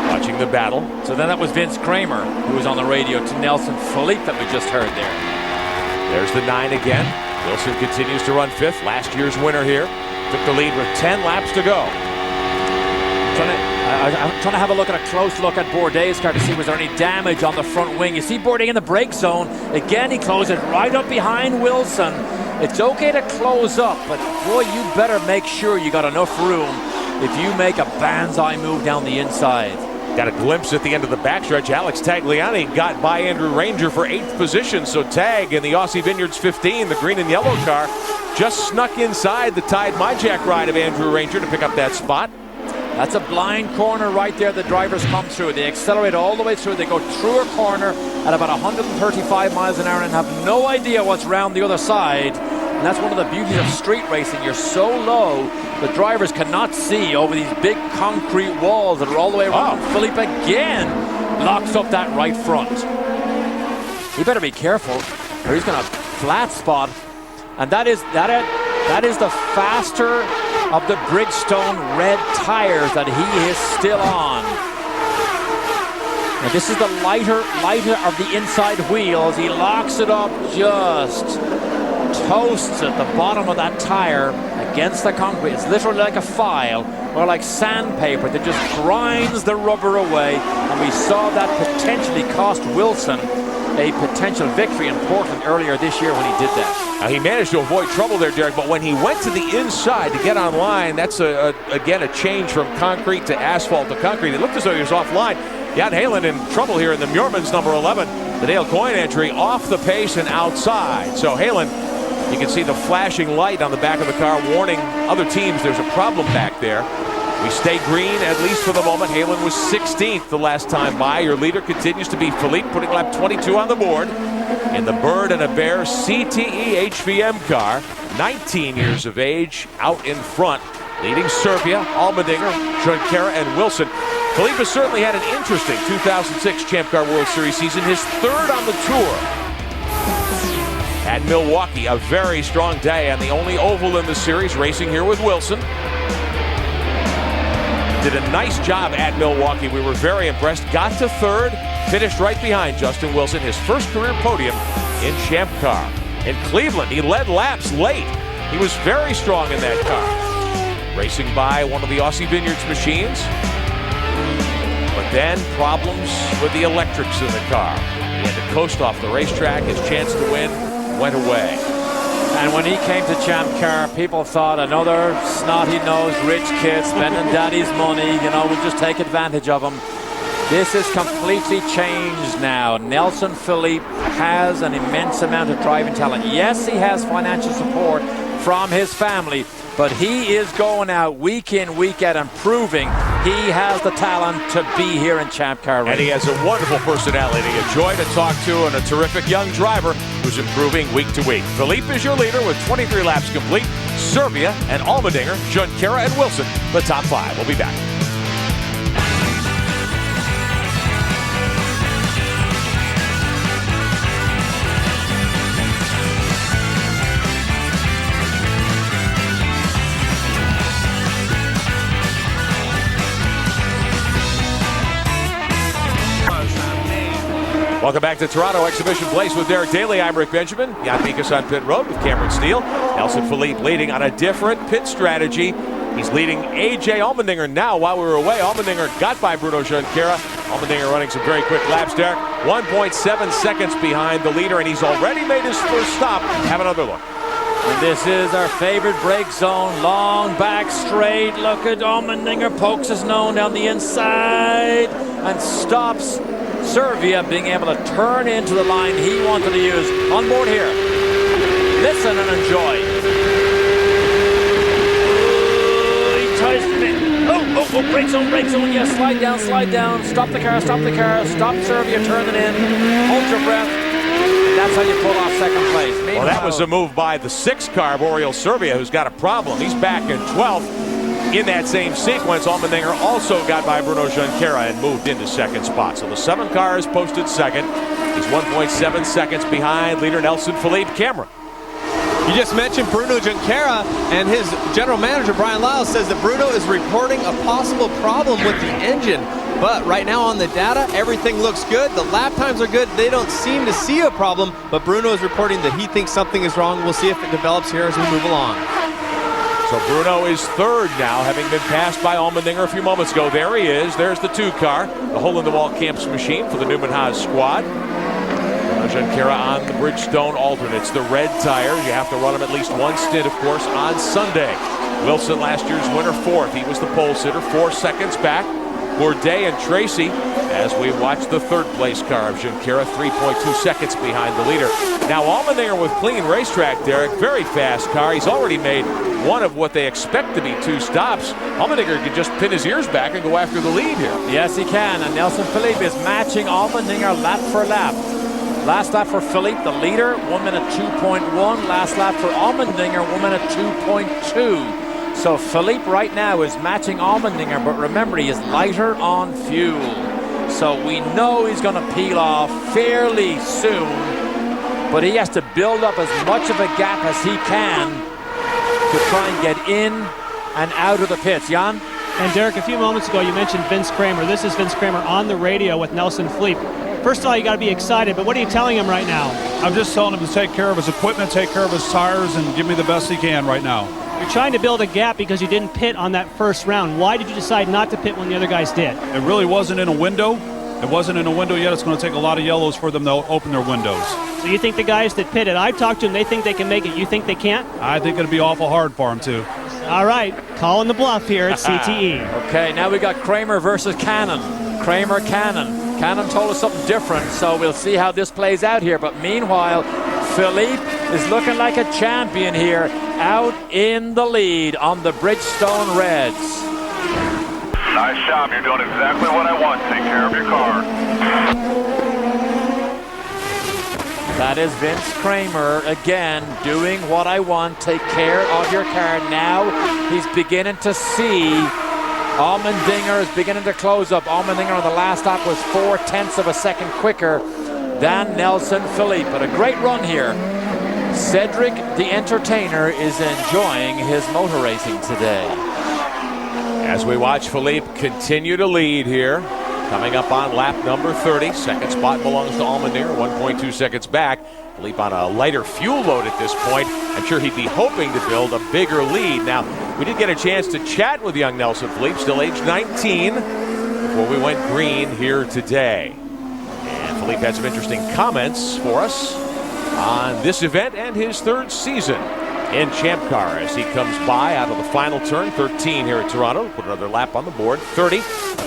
Watching the battle. So then that was Vince Kramer, who was on the radio to Nelson Philippe that we just heard there. There's the 9 again. Wilson continues to run 5th. Last year's winner here. Took the lead with 10 laps to go. I'm trying to have a close look at Bourdais' car to see was there any damage on the front wing. You see Bourdais in the brake zone. Again, he closed it right up behind Wilson. It's okay to close up, but boy, you better make sure you got enough room if you make a banzai move down the inside. Got a glimpse at the end of the backstretch. Alex Tagliani got by Andrew Ranger for 8th position. So Tag in the Aussie Vineyards 15, the green and yellow car, just snuck inside the Tide MyJack ride of Andrew Ranger to pick up that spot. That's a blind corner right there the drivers come through. They accelerate all the way through. They go through a corner at about 135 miles an hour and have no idea what's round the other side. And that's one of the beauties of street racing. You're so low, the drivers cannot see over these big concrete walls that are all the way around. Philippe again locks up that right front. He better be careful, or he's going to flat spot. And that is the faster of the Bridgestone red tires that he is still on. And this is the lighter of the inside wheels. He locks it up, just toasts at the bottom of that tire against the concrete. It's literally like a file or like sandpaper that just grinds the rubber away. And we saw that potentially cost Wilson a potential victory in Portland earlier this year when he did that. He managed to avoid trouble there, Derek, but when he went to the inside to get on line, that's again a change from concrete to asphalt to concrete. It looked as though he was offline. Jan Halen in trouble here in the Muirman's number 11. The Dale Coyne entry off the pace and outside. So Halen, you can see the flashing light on the back of the car warning other teams there's a problem back there. We stay green, at least for the moment. Halen was 16th the last time by. Your leader continues to be Philippe, putting lap 22 on the board in the Bird and a Bear CTE HVM car. 19 years of age, out in front, leading Servia, Allmendinger, Junqueira, and Wilson. Philippe has certainly had an interesting 2006 Champ Car World Series season, his third on the tour. At Milwaukee, a very strong day and the only oval in the series, racing here with Wilson. Did a nice job at Milwaukee. We were very impressed. Got to third, finished right behind Justin Wilson, his first career podium in Champ Car. In Cleveland, he led laps late. He was very strong in that car. Racing by one of the Aussie Vineyards machines. But then problems with the electrics in the car. He had to coast off the racetrack. His chance to win went away. And when he came to Champ Car, people thought another snotty-nosed rich kid spending daddy's money, you know, we'll just take advantage of him. This is completely changed now. Nelson Philippe has an immense amount of driving talent. Yes, he has financial support from his family, but he is going out week in, week out and proving he has the talent to be here in Champ Car racing. And he has a wonderful personality, a joy to talk to, and a terrific young driver who's improving week to week. Philippe is your leader with 23 laps complete. Servia and Allmendinger, Junqueira and Wilson, the top five. We'll be back. Welcome back to Toronto Exhibition Place with Derek Daly. I'm Rick Benjamin. Jan Mikas on pit road with Cameron Steele. Nelson Philippe leading on a different pit strategy. He's leading A.J. Allmendinger now while we were away. Allmendinger got by Bruno Junqueira. Allmendinger running some very quick laps, Derek. 1.7 seconds behind the leader, and he's already made his first stop. Have another look. And this is our favorite break zone. Long back straight. Look at Allmendinger. Pokes his nose down the inside and stops Servia being able to turn into the line he wanted to use. On board here. Listen and enjoy. He tries to make... Oh, brake zone. Yeah, slide down. Stop the car. Stop Servia, turn it in. Hold your breath. And that's how you pull off second place. Meanwhile, well, that was a move by the 6th car, Oriol Servia, who's got a problem. He's back in 12th. In that same sequence, Allmendinger also got by Bruno Junqueira and moved into second spot. So the 7 car is posted second. He's 1.7 seconds behind leader Nelson Philippe. Cameron. You just mentioned Bruno Junqueira, and his general manager, Brian Lyles, says that Bruno is reporting a possible problem with the engine. But right now on the data, everything looks good. The lap times are good. They don't seem to see a problem, but Bruno is reporting that he thinks something is wrong. We'll see if it develops here as we move along. So Bruno is third now, having been passed by Allmendinger a few moments ago. There he is. There's the 2 car, the hole-in-the-wall Camps machine for the Newman Haas squad. Junqueira on the Bridgestone alternates, the red tires. You have to run them at least one stint, of course, on Sunday. Wilson, last year's winner, 4th. He was the pole sitter, 4 seconds back. Bourdais and Tracy, as we watch the 3rd place car of Junqueira, 3.2 seconds behind the leader. Now Allmendinger with clean racetrack, Derek, very fast car. He's already made one of what they expect to be 2 stops. Allmendinger can just pin his ears back and go after the lead here. Yes, he can, and Nelson Philippe is matching Allmendinger lap for lap. Last lap for Philippe, the leader, 1 minute 2.1. Last lap for Allmendinger, 1 minute 2.2. So Philippe right now is matching Allmendinger, but remember, he is lighter on fuel. So we know he's going to peel off fairly soon, but he has to build up as much of a gap as he can to try and get in and out of the pits. Jan? And Derek, a few moments ago you mentioned Vince Kramer. This is Vince Kramer on the radio with Nelson Philippe. First of all, you got to be excited, but what are you telling him right now? I'm just telling him to take care of his equipment, take care of his tires, and give me the best he can right now. You're trying to build a gap because you didn't pit on that first round. Why did you decide not to pit when the other guys did? It really wasn't in a window. It wasn't in a window yet. It's going to take a lot of yellows for them to open their windows. So you think the guys that pitted, I've talked to them, they think they can make it. You think they can't? I think it'll be awful hard for them, too. All right, calling the bluff here at CTE. Okay, now we got Kramer versus Cannon. Kramer, Cannon. Cannon told us something different, so we'll see how this plays out here. But meanwhile, Philippe is looking like a champion here, out in the lead on the Bridgestone Reds. Nice job. You're doing exactly what I want. Take care of your car. That is Vince Kramer again doing what I want. Take care of your car. Now he's beginning to see. Allmendinger is beginning to close up. Allmendinger on the last lap was 0.4 of a second quicker than Nelson Philippe. But a great run here. Cedric the Entertainer is enjoying his motor racing today. As we watch Philippe continue to lead here, coming up on lap number 30. Second spot belongs to Allmendinger, 1.2 seconds back. Philippe on a lighter fuel load at this point. I'm sure he'd be hoping to build a bigger lead. Now, we did get a chance to chat with young Nelson Philippe, still age 19, before we went green here today. And Philippe had some interesting comments for us on this event and his third season in Champ Car as he comes by out of the final turn, 13 here at Toronto. Put another lap on the board, 30,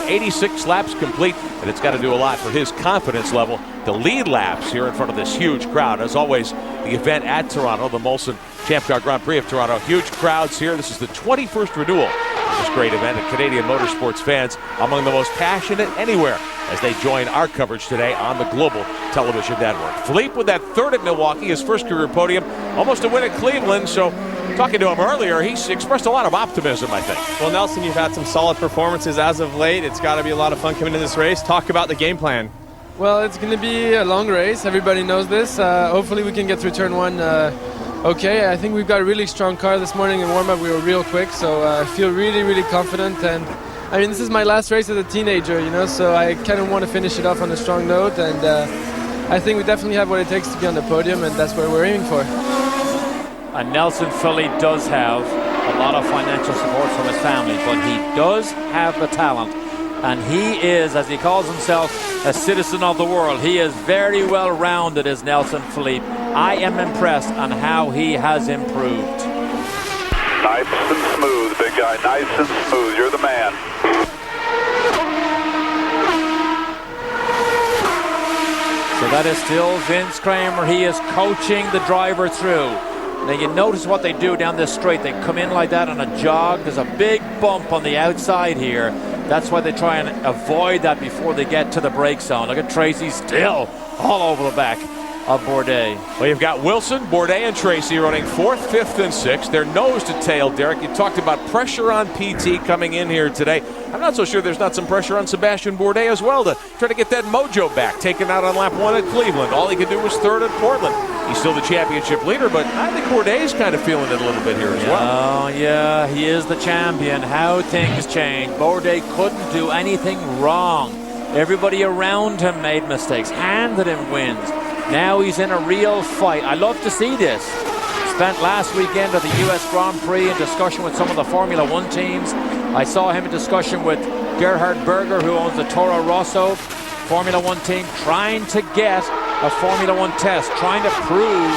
86 laps complete, and it's got to do a lot for his confidence level to lead laps here in front of this huge crowd. As always, the event at Toronto, the Molson Champ Car Grand Prix of Toronto, huge crowds here. This is the 21st renewal of this great event, and Canadian motorsports fans among the most passionate anywhere as they join our coverage today on the Global Television Network. Philippe with that third at Milwaukee, his first career podium, almost a win at Cleveland. So talking to him earlier, he's expressed a lot of optimism, I think. Well, Nelson, you've had some solid performances as of late. It's got to be a lot of fun coming into this race. Talk about the game plan. Well, it's going to be a long race. Everybody knows this. Hopefully we can get through turn one okay. I think we've got a really strong car this morning in warm-up. We were real quick, so I feel really, really confident. And I mean, this is my last race as a teenager, you know, so I kind of want to finish it off on a strong note. And I think we definitely have what it takes to be on the podium, and that's what we're aiming for. And Nelson Philippe does have a lot of financial support from his family, but he does have the talent. And he is, as he calls himself, a citizen of the world. He is very well rounded as Nelson Philippe. I am impressed on how he has improved. Nice and smooth, big guy. Nice and smooth. You're the man. So that is still Vince Kramer. He is coaching the driver through. Now you notice what they do down this straight. They come in like that on a jog. There's a big bump on the outside here. That's why they try and avoid that before they get to the brake zone. Look at Tracy still all over the back of Bourdais. Well, you've got Wilson, Bourdais, and Tracy running 4th, 5th, and 6th. They're nose to tail, Derek. You talked about pressure on PT coming in here today. I'm not so sure there's not some pressure on Sebastian Bourdais as well to try to get that mojo back. Taken out on lap 1 at Cleveland. All he could do was 3rd at Portland. He's still the championship leader, but I think Bourdais kind of feeling it a little bit here as well. Oh, yeah, he is the champion. How things change. Bourdais couldn't do anything wrong. Everybody around him made mistakes, handed him wins. Now he's in a real fight. I love to see this. Spent last weekend at the US Grand Prix in discussion with some of the Formula One teams. I saw him in discussion with Gerhard Berger, who owns the Toro Rosso Formula One team, trying to get a Formula One test, trying to prove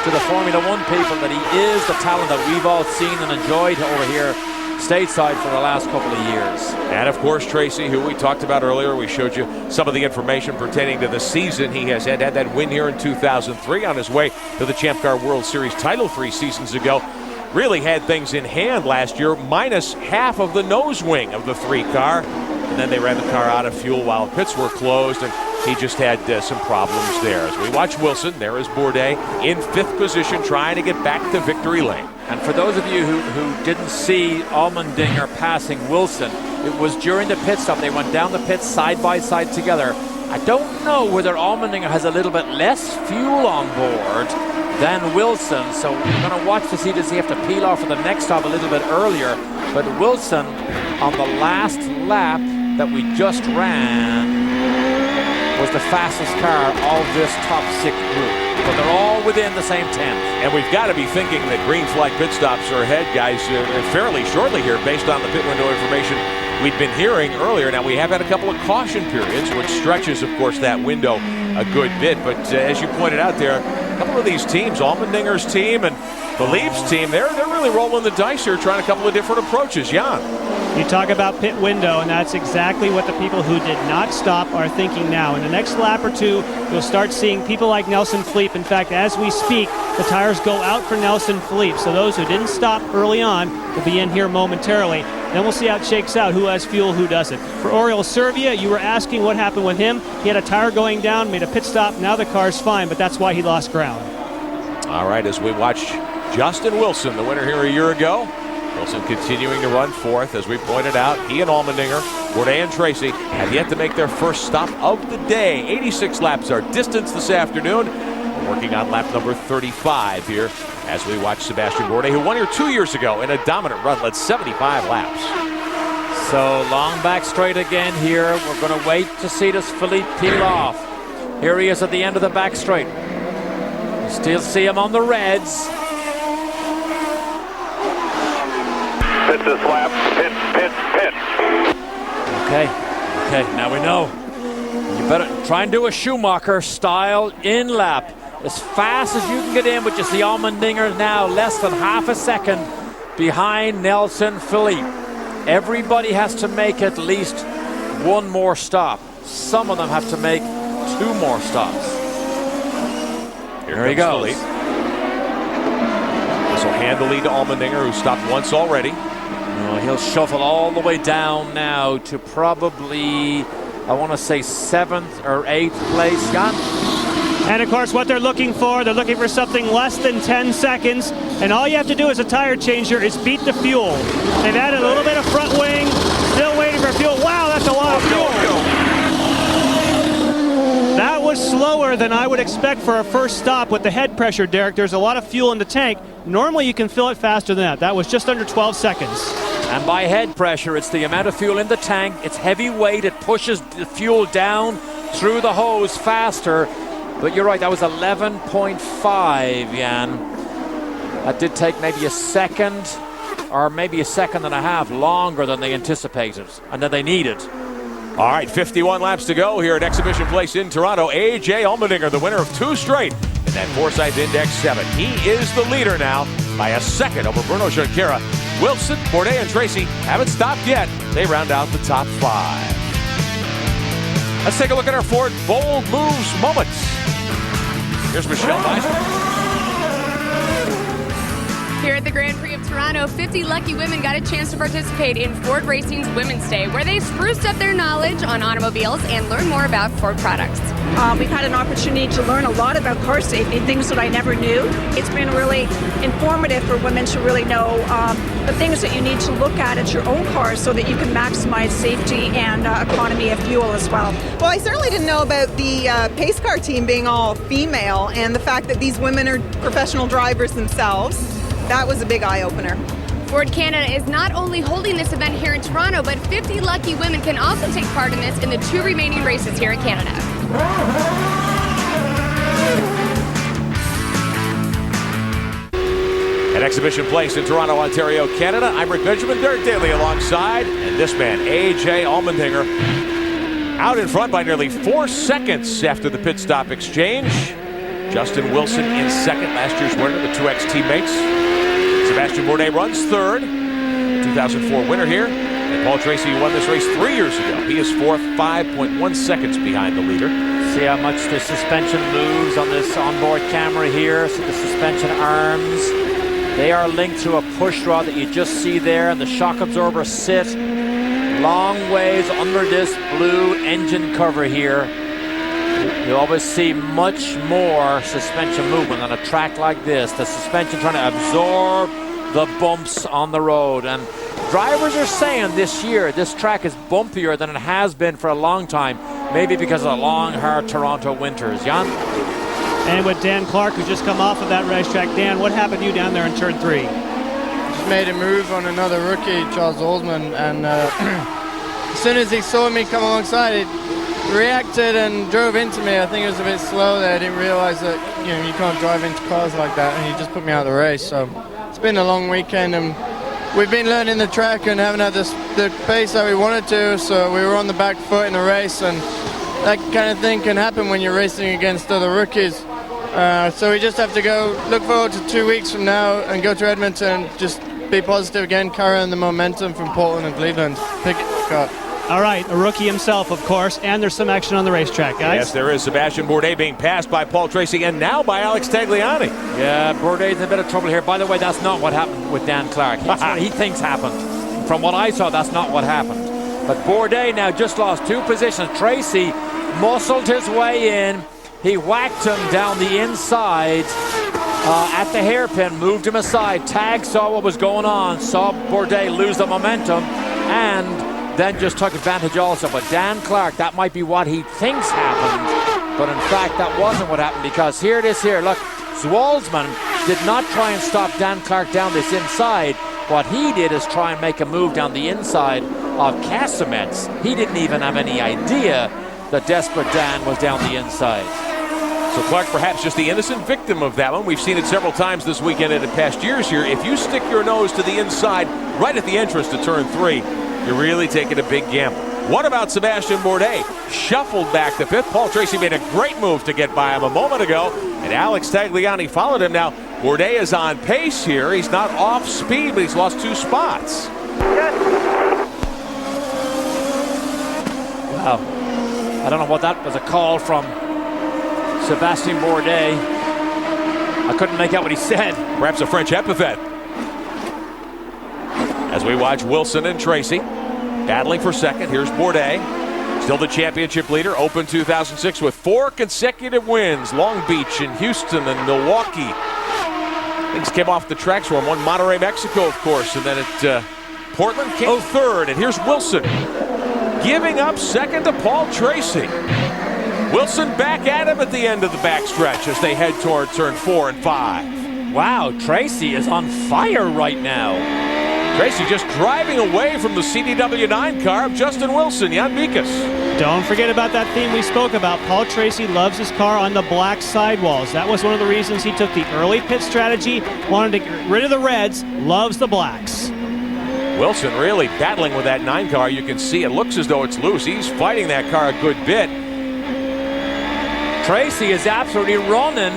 to the Formula One people that he is the talent that we've all seen and enjoyed over here stateside for the last couple of years. And of course, Tracy, who we talked about earlier, we showed you some of the information pertaining to the season he has had that win here in 2003 on his way to the Champ Car World Series title 3 seasons ago. Really had things in hand last year, minus half of the nose wing of the 3 car. And then they ran the car out of fuel while pits were closed. And he just had some problems there. As we watch Wilson, there is Bourdais in 5th position trying to get back to victory lane. And for those of you who didn't see Allmendinger passing Wilson, it was during the pit stop. They went down the pit side by side together. I don't know whether Allmendinger has a little bit less fuel on board than Wilson, so we're going to watch to see, does he have to peel off for the next stop a little bit earlier. But Wilson, on the last lap that we just ran, was the fastest car of this top 6 group. But they're all within the same 10. And we've got to be thinking that green flag pit stops are ahead, guys, fairly shortly here based on the pit window information we'd been hearing earlier. Now, we have had a couple of caution periods, which stretches, of course, that window a good bit. But as you pointed out there, a couple of these teams, Allmendinger's team and Philippe's team, they're really rolling the dice here, trying a couple of different approaches. Jan. You talk about pit window, and that's exactly what the people who did not stop are thinking now. In the next lap or two, you'll start seeing people like Nelson Philippe. In fact, as we speak, the tires go out for Nelson Philippe. So those who didn't stop early on will be in here momentarily. Then we'll see how it shakes out, who has fuel, who doesn't. For Oriol Servia, you were asking what happened with him. He had a tire going down, made a pit stop. Now the car's fine, but that's why he lost ground. All right, as we watch Justin Wilson, the winner here a year ago. Wilson continuing to run 4th, as we pointed out. He and Allmendinger, Bourdais and Tracy have yet to make their first stop of the day. 86 laps our distance this afternoon. We're working on lap number 35 here as we watch Sebastian Bourdais, who won here 2 years ago in a dominant run, led 75 laps. So long back straight again here. We're going to wait to see this Philippe peel off. Here he is at the end of the back straight. You still see him on the reds. Pit this lap. Pit. Okay, now we know. You better try and do a Schumacher style in lap. As fast as you can get in, but you see Allmendinger now less than half a second behind Nelson Philippe. Everybody has to make at least one more stop. Some of them have to make 2 more stops. Here he goes. This will hand the lead to Allmendinger, who stopped once already. Well, he'll shuffle all the way down now to probably, I want to say 7th or 8th place. Jan? And of course, what they're looking for something less than 10 seconds. And all you have to do as a tire changer is beat the fuel. They've added a little bit of front wing, still waiting for fuel. Wow, that's a lot of fuel. That was slower than I would expect for a first stop with the head pressure, Derek. There's a lot of fuel in the tank. Normally you can fill it faster than that. That was just under 12 seconds. And by head pressure, it's the amount of fuel in the tank. It's heavy weight. It pushes the fuel down through the hose faster. But you're right, that was 11.5, Jan. That did take maybe a second or maybe a second and a half longer than they anticipated and that they needed. All right, 51 laps to go here at Exhibition Place in Toronto. A.J. Allmendinger, the winner of 2 straight in that Forsyth Index 7. He is the leader now by a second over Bruno Junqueira. Wilson, Bourdais, and Tracy haven't stopped yet. They round out the top 5. Let's take a look at our Ford Bold Moves moments. Here's Michelle Meisner. Here at the Grand Prix of Toronto, 50 lucky women got a chance to participate in Ford Racing's Women's Day, where they spruced up their knowledge on automobiles and learn more about Ford products. We've had an opportunity to learn a lot about car safety, things that I never knew. It's been really informative for women to really know the things that you need to look at your own car so that you can maximize safety and economy of fuel as well. Well, I certainly didn't know about the pace car team being all female and the fact that these women are professional drivers themselves. That was a big eye-opener. Ford Canada is not only holding this event here in Toronto, but 50 lucky women can also take part in this in the 2 remaining races here in Canada. At Exhibition Place in Toronto, Ontario, Canada, I'm Rick Benjamin, Derek Daly alongside, and this man, A.J. Allmendinger, out in front by nearly 4 seconds after the pit stop exchange. Justin Wilson in second, last year's winner, the 2X teammates. Sebastian Bourdais runs 3rd, 2004 winner here. And Paul Tracy won this race 3 years ago. He is 4th, 5.1 seconds behind the leader. See how much the suspension moves on this onboard camera here. So the suspension arms, they are linked to a push rod that you just see there, and the shock absorber sit long ways under this blue engine cover here. You always see much more suspension movement on a track like this. The suspension trying to absorb the bumps on the road. And drivers are saying this year this track is bumpier than it has been for a long time. Maybe because of the long, hard Toronto winters. Jan? And with Dan Clark, who's just come off of that racetrack. Dan, what happened to you down there in turn 3? Just made a move on another rookie, Charles Oldsman, and as soon as he saw me come alongside, he reacted and drove into me. I think it was a bit slow there. I didn't realize that you can't drive into cars like that, and he just put me out of the race. So it's been a long weekend, and we've been learning the track and haven't had the pace that we wanted to, so we were on the back foot in the race, and that kind of thing can happen when you're racing against other rookies. So we just have to look forward to 2 weeks from now and go to Edmonton, just be positive again, carry on the momentum from Portland and Cleveland. Pick it up. All right, a rookie himself, of course, and there's some action on the racetrack, guys. Yes, there is. Sebastian Bourdais being passed by Paul Tracy and now by Alex Tagliani. Yeah, Bourdais in a bit of trouble here. By the way, that's not what happened with Dan Clark. He thinks happened. From what I saw, that's not what happened. But Bourdais now just lost 2 positions. Tracy muscled his way in. He whacked him down the inside at the hairpin, moved him aside. Tag saw what was going on, saw Bourdais lose the momentum, and then just took advantage also. But Dan Clark, that might be what he thinks happened, but in fact that wasn't what happened, because here it is here. Look, Zwolsman did not try and stop Dan Clark down this inside. What he did is try and make a move down the inside of Casemets. He didn't even have any idea that Desperate Dan was down the inside. So Clark perhaps just the innocent victim of that one. We've seen it several times this weekend and in past years here. If you stick your nose to the inside right at the entrance to turn 3, you're really taking a big gamble. What about Sebastian Bourdais? Shuffled back to 5th. Paul Tracy made a great move to get by him a moment ago, and Alex Tagliani followed him. Now, Bourdais is on pace here. He's not off speed, but he's lost 2 spots. Wow. I don't know what that was, a call from Sebastian Bourdais. I couldn't make out what he said. Perhaps a French epithet. As we watch Wilson and Tracy battling for second. Here's Bourdais, still the championship leader. Open 2006 with 4 consecutive wins. Long Beach and Houston and Milwaukee. Things came off the tracks for him. Won Monterrey, Mexico, of course. And then at Portland came third. And here's Wilson giving up second to Paul Tracy. Wilson back at him at the end of the backstretch as they head toward turn 4 and 5. Wow, Tracy is on fire right now. Tracy just driving away from the CDW9 car of Justin Wilson. Jan Mikas. Don't forget about that theme we spoke about. Paul Tracy loves his car on the black sidewalls. That was one of the reasons he took the early pit strategy. Wanted to get rid of the reds. Loves the blacks. Wilson really battling with that 9 car. You can see it looks as though it's loose. He's fighting that car a good bit. Tracy is absolutely running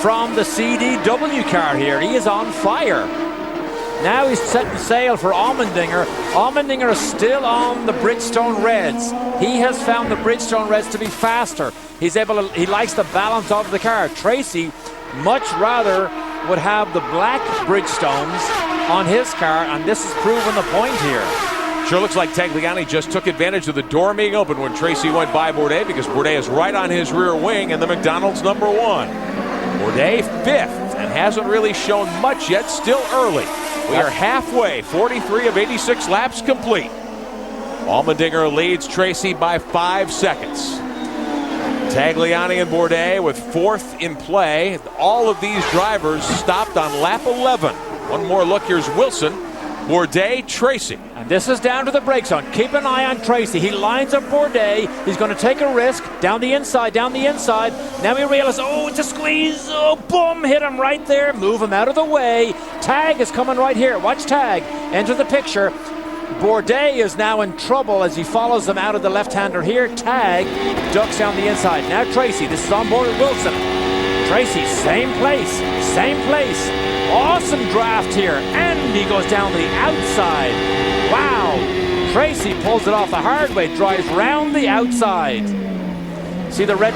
from the CDW car here. He is on fire. Now he's setting sail for Allmendinger. Allmendinger is still on the Bridgestone Reds. He has found the Bridgestone Reds to be faster. He likes the balance of the car. Tracy much rather would have the black Bridgestones on his car, and this has proven the point here. Sure looks like Tagliani just took advantage of the door being open when Tracy went by Bourdais, because Bourdais is right on his rear wing and the McDonald's number 1. Bourdais 5th and hasn't really shown much yet, still early. We are halfway, 43 of 86 laps complete. Allmendinger leads Tracy by 5 seconds. Tagliani and Bourdais with 4th in play. All of these drivers stopped on lap 11. One more look, here's Wilson, Bourdais, Tracy. And this is down to the brake zone. Keep an eye on Tracy. He lines up Bourdais. He's going to take a risk. Down the inside, down the inside. Now we realize, oh, it's a squeeze. Oh, boom, hit him right there. Move him out of the way. Tag is coming right here. Watch Tag enter the picture. Bourdais is now in trouble as he follows them out of the left-hander here. Tag ducks down the inside. Now Tracy, this is on board with Wilson. Tracy, same place, same place. Awesome draft here, and he goes down the outside. Wow, Tracy pulls it off the hard way, drives round the outside. See the red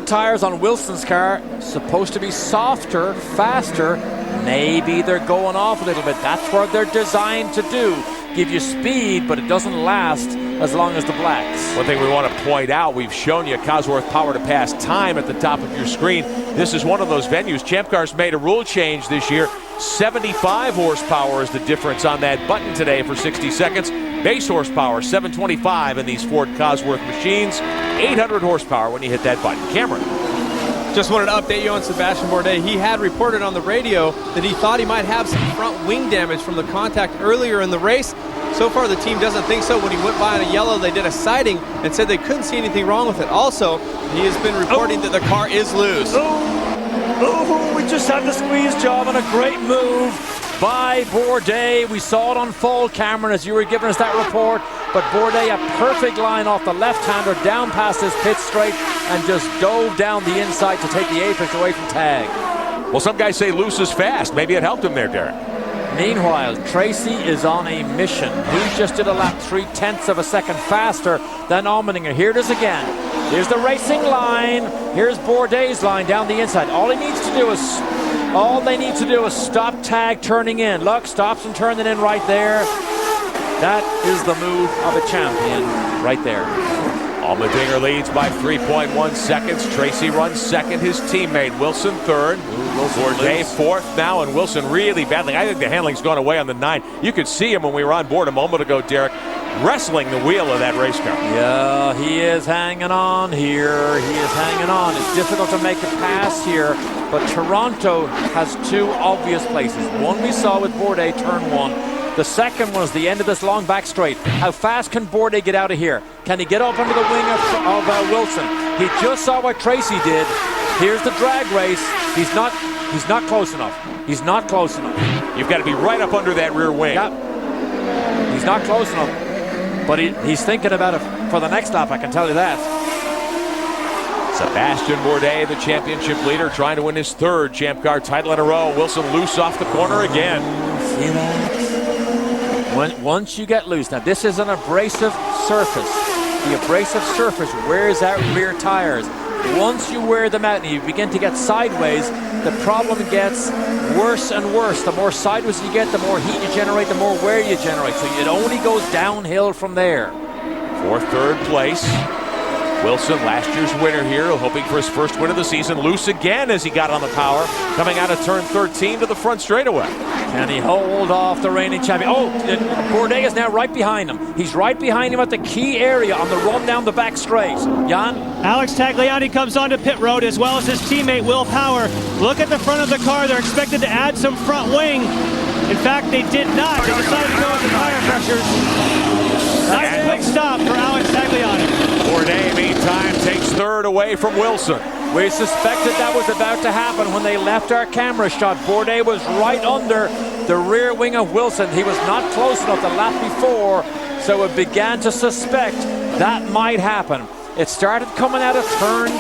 tires on Wilson's car, supposed to be softer, faster. Maybe they're going off a little bit. That's what they're designed to do. Give you speed, but it doesn't last as long as the blacks. One thing we want to point out, we've shown you Cosworth power to pass time at the top of your screen. This is one of those venues. Champ Car's made a rule change this year. 75 horsepower is the difference on that button today for 60 seconds. Base horsepower, 725 in these Ford Cosworth machines. 800 horsepower when you hit that button. Cameron. Just wanted to update you on Sebastian Bourdais. He had reported on the radio that he thought he might have some front wing damage from the contact earlier in the race. So far, the team doesn't think so. When he went by on a yellow, they did a sighting and said they couldn't see anything wrong with it. Also, he has been reporting that the car is loose. Oh, we just had the squeeze job and a great move by Bourdais. We saw it unfold, Cameron, as you were giving us that report. But Bourdais, a perfect line off the left-hander, down past his pit straight, and just dove down the inside to take the apex away from Tag. Well, some guys say loose is fast. Maybe it helped him there, Derek. Meanwhile, Tracy is on a mission. He just did a lap 0.3 of a second faster than Allmendinger. Here it is again. Here's the racing line. Here's Bourdais' line down the inside. All they need to do is stop Tag turning in. Look, stops and turning in right there. That is the move of a champion right there. Allmendinger leads by 3.1 seconds. Tracy runs second. His teammate Wilson third. Bourdais fourth now, and Wilson really battling. I think the handling's gone away on the 9. You could see him when we were on board a moment ago, Derek, wrestling the wheel of that race car. Yeah, he is hanging on here. He is hanging on. It's difficult to make a pass here, but Toronto has two obvious places. One we saw with Bourdais, turn 1. The second was the end of this long back straight. How fast can Bourdais get out of here? Can he get up under the wing of Wilson? He just saw what Tracy did. Here's the drag race. He's not close enough. He's not close enough. You've got to be right up under that rear wing. Yep. He's not close enough. But he's thinking about it for the next lap, I can tell you that. Sebastian Bourdais, the championship leader, trying to win his third Champ Car title in a row. Wilson loose off the corner again. See that? Once you get loose, now this is an abrasive surface. The abrasive surface wears out rear tires. Once you wear them out and you begin to get sideways, the problem gets worse and worse. The more sideways you get, the more heat you generate, the more wear you generate. So it only goes downhill from there. For third place, Wilson, last year's winner here, hoping for his first win of the season. Loose again as he got on the power, coming out of turn 13 to the front straightaway. Can he hold off the reigning champion? Oh, Bourdais is now right behind him. He's right behind him at the key area on the run down the back straight. Jan? Alex Tagliani comes onto pit road as well as his teammate Will Power. Look at the front of the car. They're expected to add some front wing. In fact, they did not. They decided to go with the tire pressures. Nice quick stop for Alex Tagliani. Bourdais, meantime, takes third away from Wilson. We suspected that was about to happen when they left our camera shot. Bourdais was right under the rear wing of Wilson. He was not close enough the lap before, so it began to suspect that might happen. It started coming out of turn 2.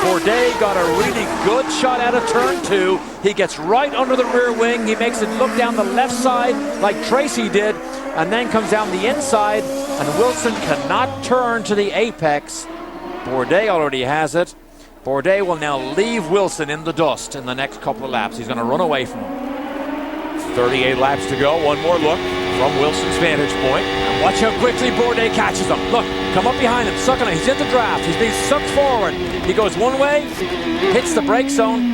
Bourdais got a really good shot out of turn 2. He gets right under the rear wing. He makes it look down the left side like Tracy did, and then comes down the inside, and Wilson cannot turn to the apex. Bourdais already has it. Bourdais will now leave Wilson in the dust in the next couple of laps. He's going to run away from him. 38 laps to go. One more look from Wilson's vantage point. And watch how quickly Bourdais catches him. Look, come up behind him, sucking him. He's in the draft. He's being sucked forward. He goes one way, hits the brake zone.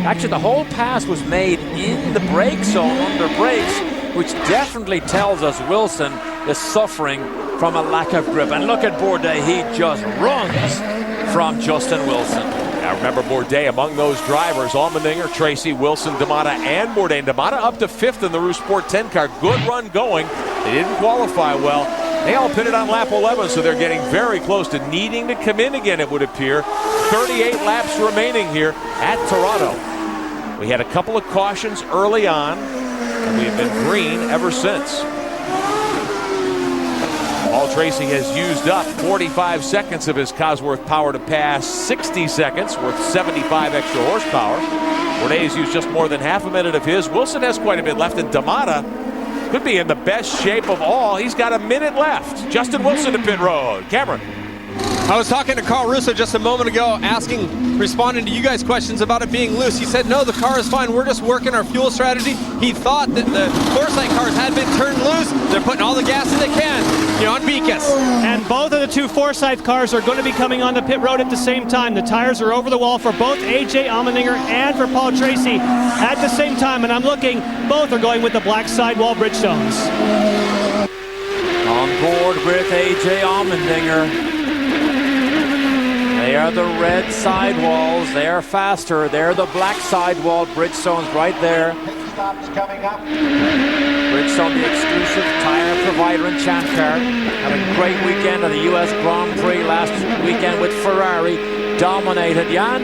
Actually, the whole pass was made in the brake zone under brakes, which definitely tells us Wilson is suffering from a lack of grip. And look at Bourdais. He just runs from Justin Wilson. Now remember, Bourdais among those drivers, Allmendinger, Tracy, Wilson, D'Amata, and Bourdais. D'Amata up to 5th in the Rouge Sport 10 car. Good run going. They didn't qualify well. They all pitted on lap 11, so they're getting very close to needing to come in again, it would appear. 38 laps remaining here at Toronto. We had a couple of cautions early on, and we've been green ever since. Paul Tracy has used up 45 seconds of his Cosworth power to pass 60 seconds, worth 75 extra horsepower. Bourdais has used just more than half a minute of his. Wilson has quite a bit left, and D'Amata could be in the best shape of all. He's got a minute left. Justin Wilson to pit road. Cameron. I was talking to Carl Russo just a moment ago, responding to you guys' questions about it being loose. He said, no, the car is fine. We're just working our fuel strategy. He thought that the Foresight cars had been turned loose. They're putting all the gas in they can, on Beacus. And both of the two Forsyth cars are going to be coming on the pit road at the same time. The tires are over the wall for both AJ Allmendinger and for Paul Tracy at the same time. And I'm looking, both are going with the black sidewall Bridgestones. On board with AJ Allmendinger. They are the red sidewalls. They are faster. They're the black sidewall Bridgestones right there. Bridgestone, the exclusive tire provider in Champ Car. Had a great weekend at the US Grand Prix last weekend with Ferrari. Dominated. Jan?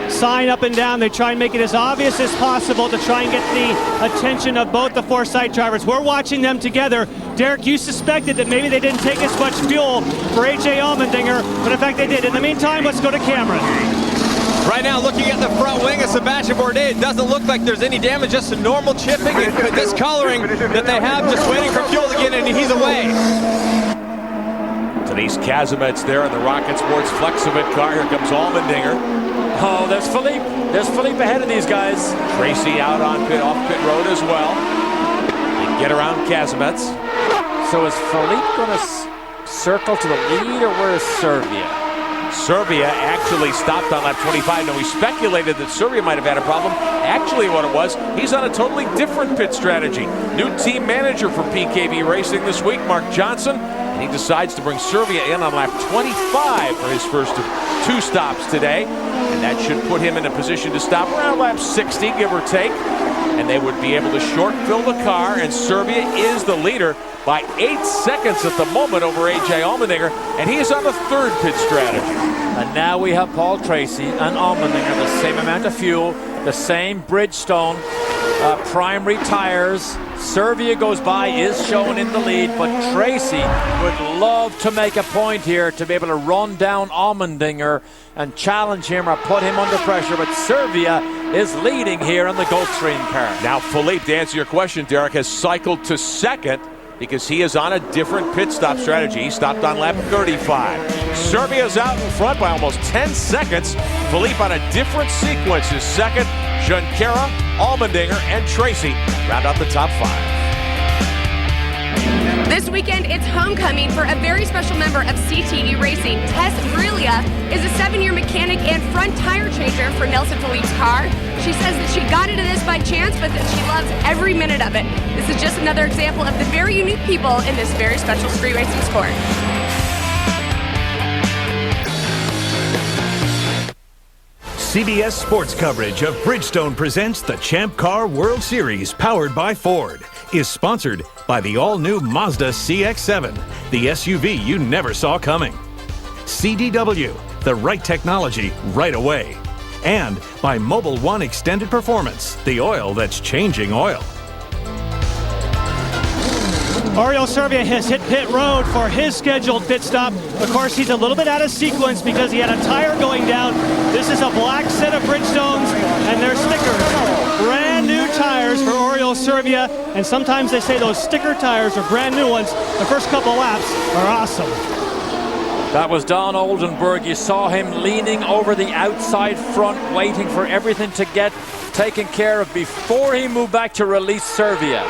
Sign up and down. They try and make it as obvious as possible to try and get the attention of both the Foresight drivers. We're watching them together. Derek, you suspected that maybe they didn't take as much fuel for AJ Allmendinger, but in fact they did. In the meantime, let's go to Cameron. Right now, looking at the front wing of Sebastian Bourdais, it doesn't look like there's any damage, just a normal chipping and discoloring that they have, just waiting for fuel to get in, and he's away. Denise Kazimet's there in the Rocket Sports Flexivit car. Here comes Allmendinger. Oh, there's Philippe. There's Philippe ahead of these guys. Tracy out on off pit road as well. They get around Kazimet's. So is Philippe going to circle to the lead, or where is Servia? Servia actually stopped on lap 25. Now, we speculated that Servia might have had a problem. Actually, what it was, he's on a totally different pit strategy. New team manager for PKV Racing this week, Mark Johnson. And he decides to bring Servia in on lap 25 for his first of 2 stops today. And that should put him in a position to stop around lap 60, give or take. And they would be able to short fill the car. And Servia is the leader by 8 seconds at the moment over AJ Allmendinger. And he is on the 3rd pit strategy. And now we have Paul Tracy and Allmendinger, the same amount of fuel, the same Bridgestone primary tires. Servia goes by, is shown in the lead, but Tracy would love to make a point here to be able to run down Allmendinger and challenge him or put him under pressure, but Servia is leading here in the Gulfstream car. Now Philippe, to answer your question, Derek, has cycled to 2nd because he is on a different pit stop strategy. He stopped on lap 35. Servia's out in front by almost 10 seconds. Philippe on a different sequence is 2nd. Junqueira, Allmendinger, and Tracy round out the top 5. This weekend, it's homecoming for a very special member of CTE Racing. Tess Brilia is a 7-year mechanic and front tire changer for Nelson Philippe's car. She says that she got into this by chance, but that she loves every minute of it. This is just another example of the very unique people in this very special street racing sport. CBS Sports coverage of Bridgestone presents the Champ Car World Series powered by Ford is sponsored by the all-new Mazda CX-7, the SUV you never saw coming. CDW, the right technology right away. And by Mobil 1 Extended Performance, the oil that's changing oil. Oriol Servia has hit pit road for his scheduled pit stop. Of course, he's a little bit out of sequence because he had a tire going down. This is a black set of Bridgestones and their stickers. Brand new tires for Oriol Servia, and sometimes they say those sticker tires are brand new ones. The first couple laps are awesome. That was Don Oldenburg. You saw him leaning over the outside front, waiting for everything to get taken care of before he moved back to release Servia.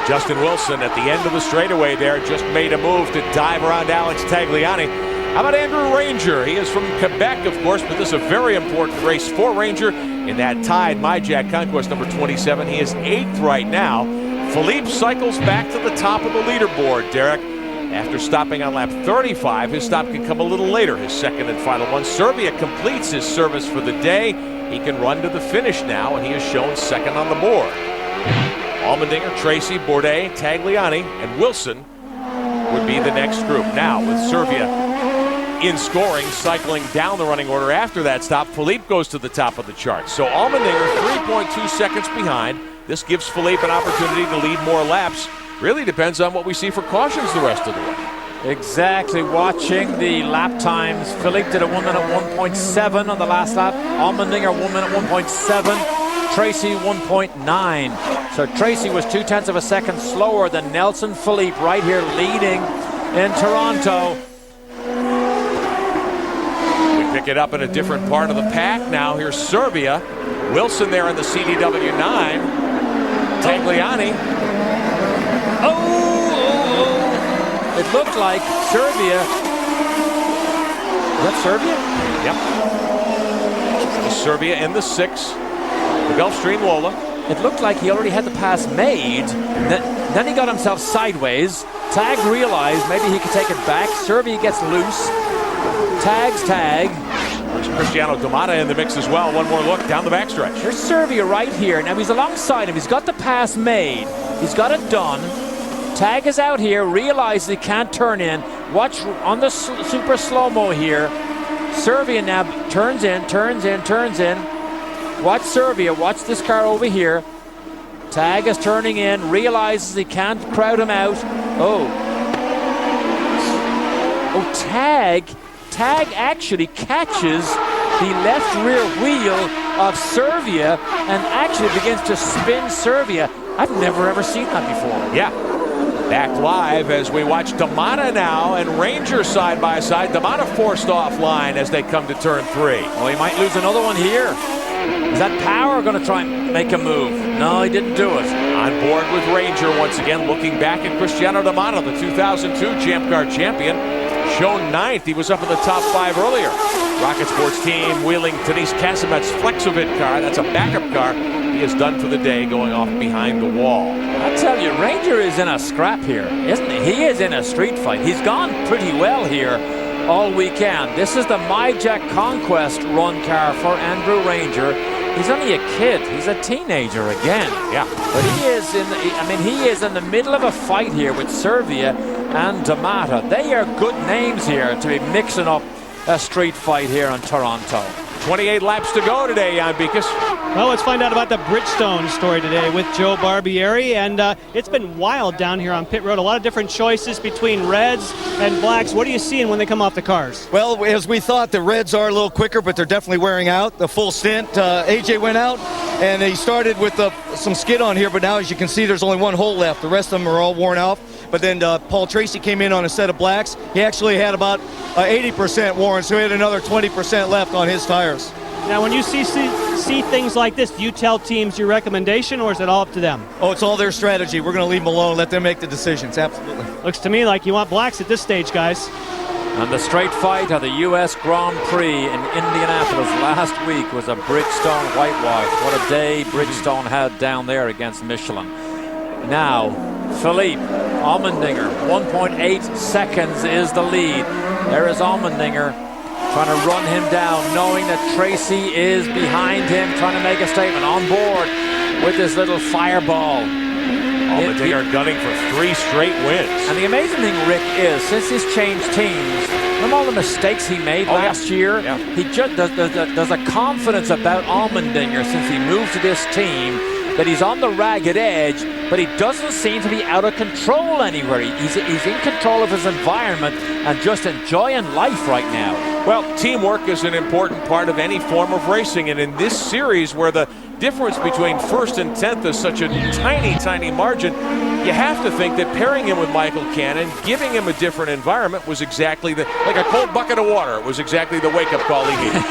Justin Wilson at the end of the straightaway there just made a move to dive around Alex Tagliani. How about Andrew Ranger? He is from Quebec, of course, but this is a very important race for Ranger in that tied MyJack Conquest number 27. He is 8th right now. Philippe cycles back to the top of the leaderboard, Derek. After stopping on lap 35, his stop can come a little later, his second and final one. Servia completes his service for the day. He can run to the finish now, and he is shown 2nd on the board. Allmendinger, Tracy, Bourdais, Tagliani, and Wilson would be the next group. Now, with Servia in scoring, cycling down the running order after that stop, Philippe goes to the top of the chart. So Allmendinger 3.2 seconds behind. This gives Philippe an opportunity to lead more laps. Really depends on what we see for cautions the rest of the way. Exactly. Watching the lap times, Philippe did a 1 minute 1.7 on the last lap. Allmendinger 1 minute 1.7. Tracy 1.9. So Tracy was 0.2 of a second slower than Nelson Philippe right here leading in Toronto. Pick it up in a different part of the pack now. Here's Servia. Wilson there in the CCW.9. Tagliani. It looked like Servia. Is that Servia? Yep. So Servia in the 6. The Gulfstream Lola. It looked like he already had the pass made. Then he got himself sideways. Tag realized maybe he could take it back. Servia gets loose. Tag. There's Cristiano Domata in the mix as well. One more look down the backstretch. Here's Servia right here. Now he's alongside him. He's got the pass made. He's got it done. Tag is out here. Realizes he can't turn in. Watch on the super slow-mo here. Servia now turns in. Watch Servia. Watch this car over here. Tag is turning in. Realizes he can't crowd him out. Tag actually catches the left rear wheel of Servia and actually begins to spin Servia. I've never ever seen that before. Yeah. Back live as we watch Domata now and Ranger side by side. Domata forced offline as they come to turn 3. Oh, he might lose another one here. Is that Power going to try and make a move? No, he didn't do it. On board with Ranger once again, looking back at Cristiano Domata, the 2002 Champ Car champion. Shown 9th. He was up in the top 5 earlier. Rocket Sports team wheeling Denise Casamet's Flexovit car. That's a backup car. He is done for the day, going off behind the wall. I tell you, Ranger is in a scrap here, isn't he? He is in a street fight. He's gone pretty well here all weekend. This is the MyJack Conquest run car for Andrew Ranger. He's only a kid. He's a teenager again. Yeah. But he is in the middle of a fight here with Servia and Domata. They are good names here to be mixing up a street fight here in Toronto. 28 laps to go today, Jan Beekes. Well, let's find out about the Bridgestone story today with Joe Barbieri. And it's been wild down here on pit road. A lot of different choices between reds and blacks. What are you seeing when they come off the cars? Well, as we thought, the reds are a little quicker, but they're definitely wearing out. The full stint, AJ went out, and he started with some skid on here, but now, as you can see, there's only one hole left. The rest of them are all worn off. But then Paul Tracy came in on a set of blacks. He actually had about 80% worn, so he had another 20% left on his tires. Now, when you see things like this, do you tell teams your recommendation, or is it all up to them? Oh, it's all their strategy. We're going to leave them alone, let them make the decisions. Absolutely. Looks to me like you want blacks at this stage, guys. And the straight fight of the U.S. Grand Prix in Indianapolis last week was a Bridgestone whitewash. What a day Bridgestone had down there against Michelin. Now, Philippe, Allmendinger, 1.8 seconds is the lead. There is Allmendinger trying to run him down, knowing that Tracy is behind him, trying to make a statement. On board with this little fireball. Allmendinger gunning for 3 straight wins. And the amazing thing, Rick, is since he's changed teams, remember all the mistakes he made last year? Yeah. He just there's a confidence about Allmendinger since he moved to this team that he's on the ragged edge, but he doesn't seem to be out of control anywhere. He's in control of his environment and just enjoying life right now. Well, teamwork is an important part of any form of racing, and in this series where the difference between 1st and 10th is such a tiny margin, you have to think that pairing him with Michael Cannon, giving him a different environment was exactly like a cold bucket of water. It was exactly the wake-up call he needed.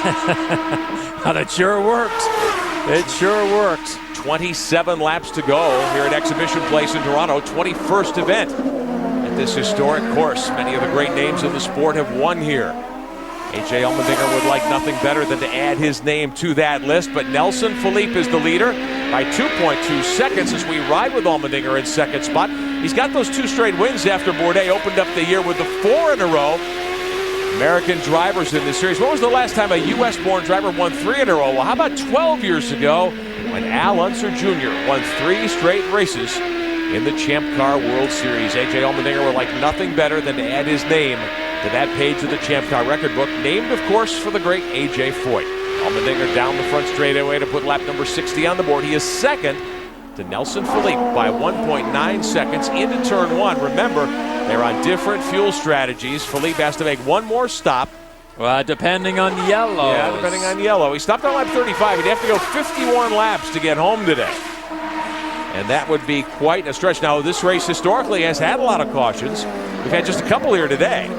And it sure worked. It sure worked. 27 laps to go here at Exhibition Place in Toronto, 21st event at this historic course. Many of the great names in the sport have won here. AJ Allmendinger would like nothing better than to add his name to that list, but Nelson Philippe is the leader by 2.2 seconds as we ride with Allmendinger in second spot. He's got those 2 straight wins after Bourdais opened up the year with the 4 in a row. American drivers in this series. When was the last time a U.S.-born driver won 3 in a row? Well, how about 12 years ago when Al Unser Jr. won 3 straight races in the Champ Car World Series? AJ Allmendinger would like nothing better than to add his name to that page of the Champ Car record book, named, of course, for the great A.J. Foyt. Allmendinger down the front straightaway to put lap number 60 on the board. He is second to Nelson Philippe by 1.9 seconds into turn 1. Remember, they're on different fuel strategies. Philippe has to make one more stop. Well, depending on yellow. Yeah, depending on yellow. He stopped on lap 35. He'd have to go 51 laps to get home today. And that would be quite a stretch. Now, this race historically has had a lot of cautions. We've had just a couple here today.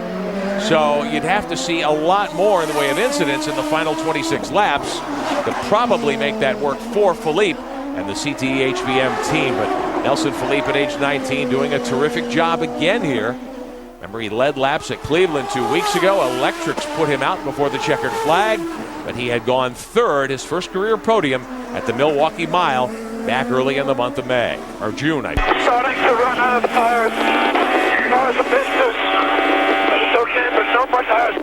So you'd have to see a lot more in the way of incidents in the final 26 laps to probably make that work for Philippe and the CTE HVM team. But Nelson Philippe at age 19 doing a terrific job again here. Remember, he led laps at Cleveland 2 weeks ago. Electrics put him out before the checkered flag, but he had gone third, his first career podium at the Milwaukee Mile back early in the month of May, or June, I think. Starting to run out of tires. Cars a bit loose. It's okay, but no more tires.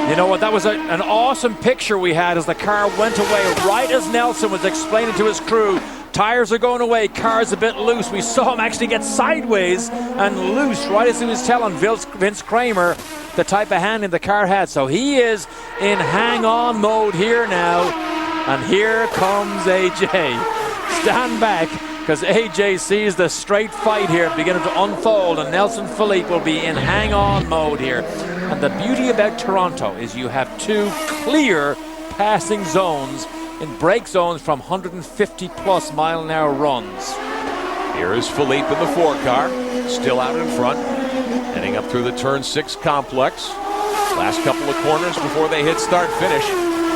You know what? That was an awesome picture we had as the car went away right as Nelson was explaining to his crew. Tires are going away, car's a bit loose. We saw him actually get sideways and loose right as he was telling Vince Kramer the type of handling the car had. So he is in hang-on mode here now. And here comes AJ. Stand back, because AJ sees the straight fight here beginning to unfold, and Nelson Philippe will be in hang-on mode here. And the beauty about Toronto is you have two clear passing zones in brake zones from 150-plus mile-an-hour runs. Here is Philippe in the 4 car, still out in front, heading up through the turn 6 complex. Last couple of corners before they hit start-finish.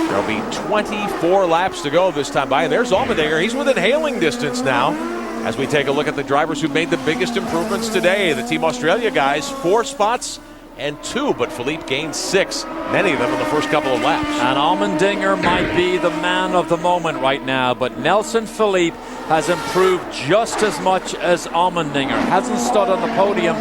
There'll be 24 laps to go this time by. And there's Allmendinger. He's within hailing distance now. As we take a look at the drivers who made the biggest improvements today. The Team Australia guys, 4 spots and 2, but Philippe gained 6, many of them in the first couple of laps. And Allmendinger might be the man of the moment right now, but Nelson Philippe has improved just as much as Allmendinger. Hasn't stood on the podium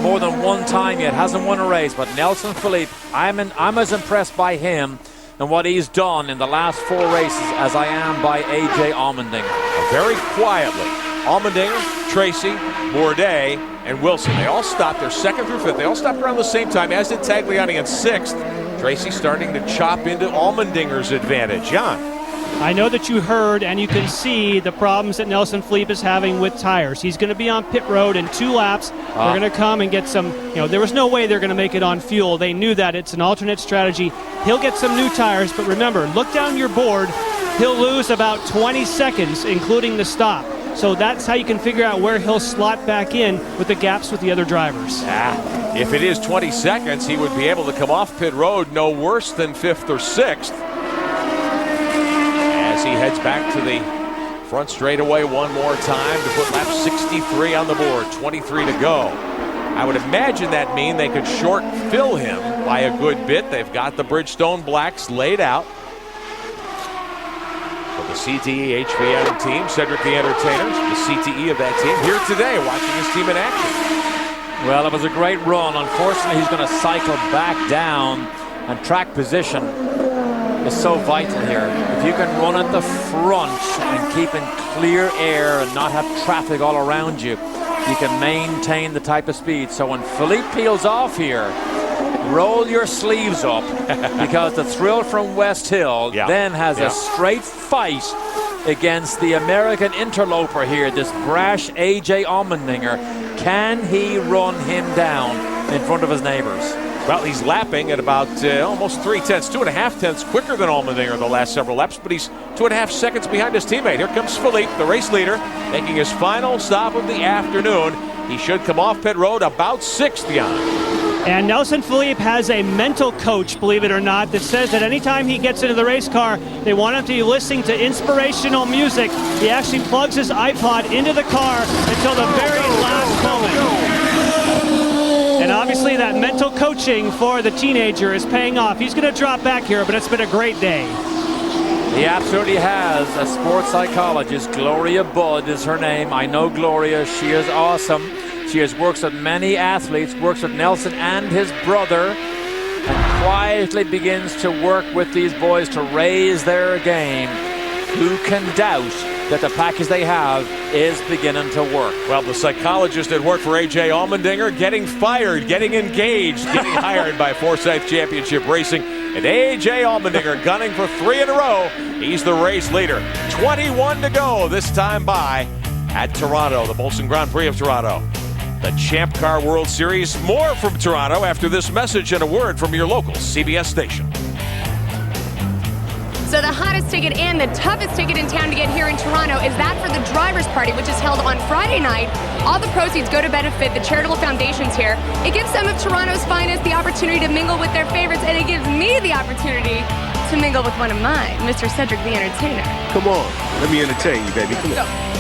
more than one time yet, hasn't won a race, but Nelson Philippe, I'm as impressed by him and what he's done in the last 4 races as I am by AJ Allmendinger. Very quietly, Allmendinger, Tracy, Bourdais, and Wilson. They all stopped. They're 2nd through 5th. They all stopped around the same time, as did Tagliani in 6th. Tracy starting to chop into Allmendinger's advantage. Jan. I know that you heard and you can see the problems that Nelson Philippe is having with tires. He's going to be on pit road in 2 laps. They're going to come and get some, there was no way they're going to make it on fuel. They knew that. It's an alternate strategy. He'll get some new tires, but remember, look down your board. He'll lose about 20 seconds, including the stop. So that's how you can figure out where he'll slot back in with the gaps with the other drivers. If it is 20 seconds, he would be able to come off pit road no worse than 5th or 6th. As he heads back to the front straightaway one more time to put lap 63 on the board, 23 to go. I would imagine that mean they could short fill him by a good bit. They've got the Bridgestone Blacks laid out. The CTE HVM team, Cedric the Entertainer, the CTE of that team, here today watching his team in action. Well, it was a great run. Unfortunately, he's going to cycle back down, and track position is so vital here. If you can run at the front and keep in clear air and not have traffic all around you, you can maintain the type of speed. So when Philippe peels off here, roll your sleeves up, because the thrill from West Hill then has a straight fight against the American interloper here, this brash AJ Allmendinger. Can he run him down in front of his neighbors? Well, he's lapping at about almost 2.5 tenths quicker than Allmendinger the last several laps, but he's 2.5 seconds behind his teammate. Here comes Philippe, the race leader, making his final stop of the afternoon. He should come off pit road about 6th, Jan. And Nelson Philippe has a mental coach, believe it or not, that says that anytime he gets into the race car, they want him to be listening to inspirational music. He actually plugs his iPod into the car until the very last moment. And obviously that mental coaching for the teenager is paying off. He's going to drop back here, but it's been a great day. He absolutely has. A sports psychologist, Gloria Budd is her name. I know Gloria. She is awesome. She has works with many athletes, works with Nelson and his brother, and quietly begins to work with these boys to raise their game. Who can doubt that the package they have is beginning to work? Well, the psychologist at work for AJ Allmendinger getting fired, getting engaged, getting hired by Forsyth Championship Racing. And AJ Allmendinger gunning for 3 in a row. He's the race leader. 21 to go this time by at Toronto, the Molson Grand Prix of Toronto. The Champ Car World Series. More from Toronto after this message and a word from your local CBS station. So So the hottest ticket and the toughest ticket in town to get here in Toronto is that for the Drivers' Party, which is held on Friday night. All the proceeds go to benefit the charitable foundations here. It gives some of Toronto's finest the opportunity to mingle with their favorites, and it gives me the opportunity to mingle with one of mine, Mr. Cedric the Entertainer. Come on, let me entertain you, baby. Come on.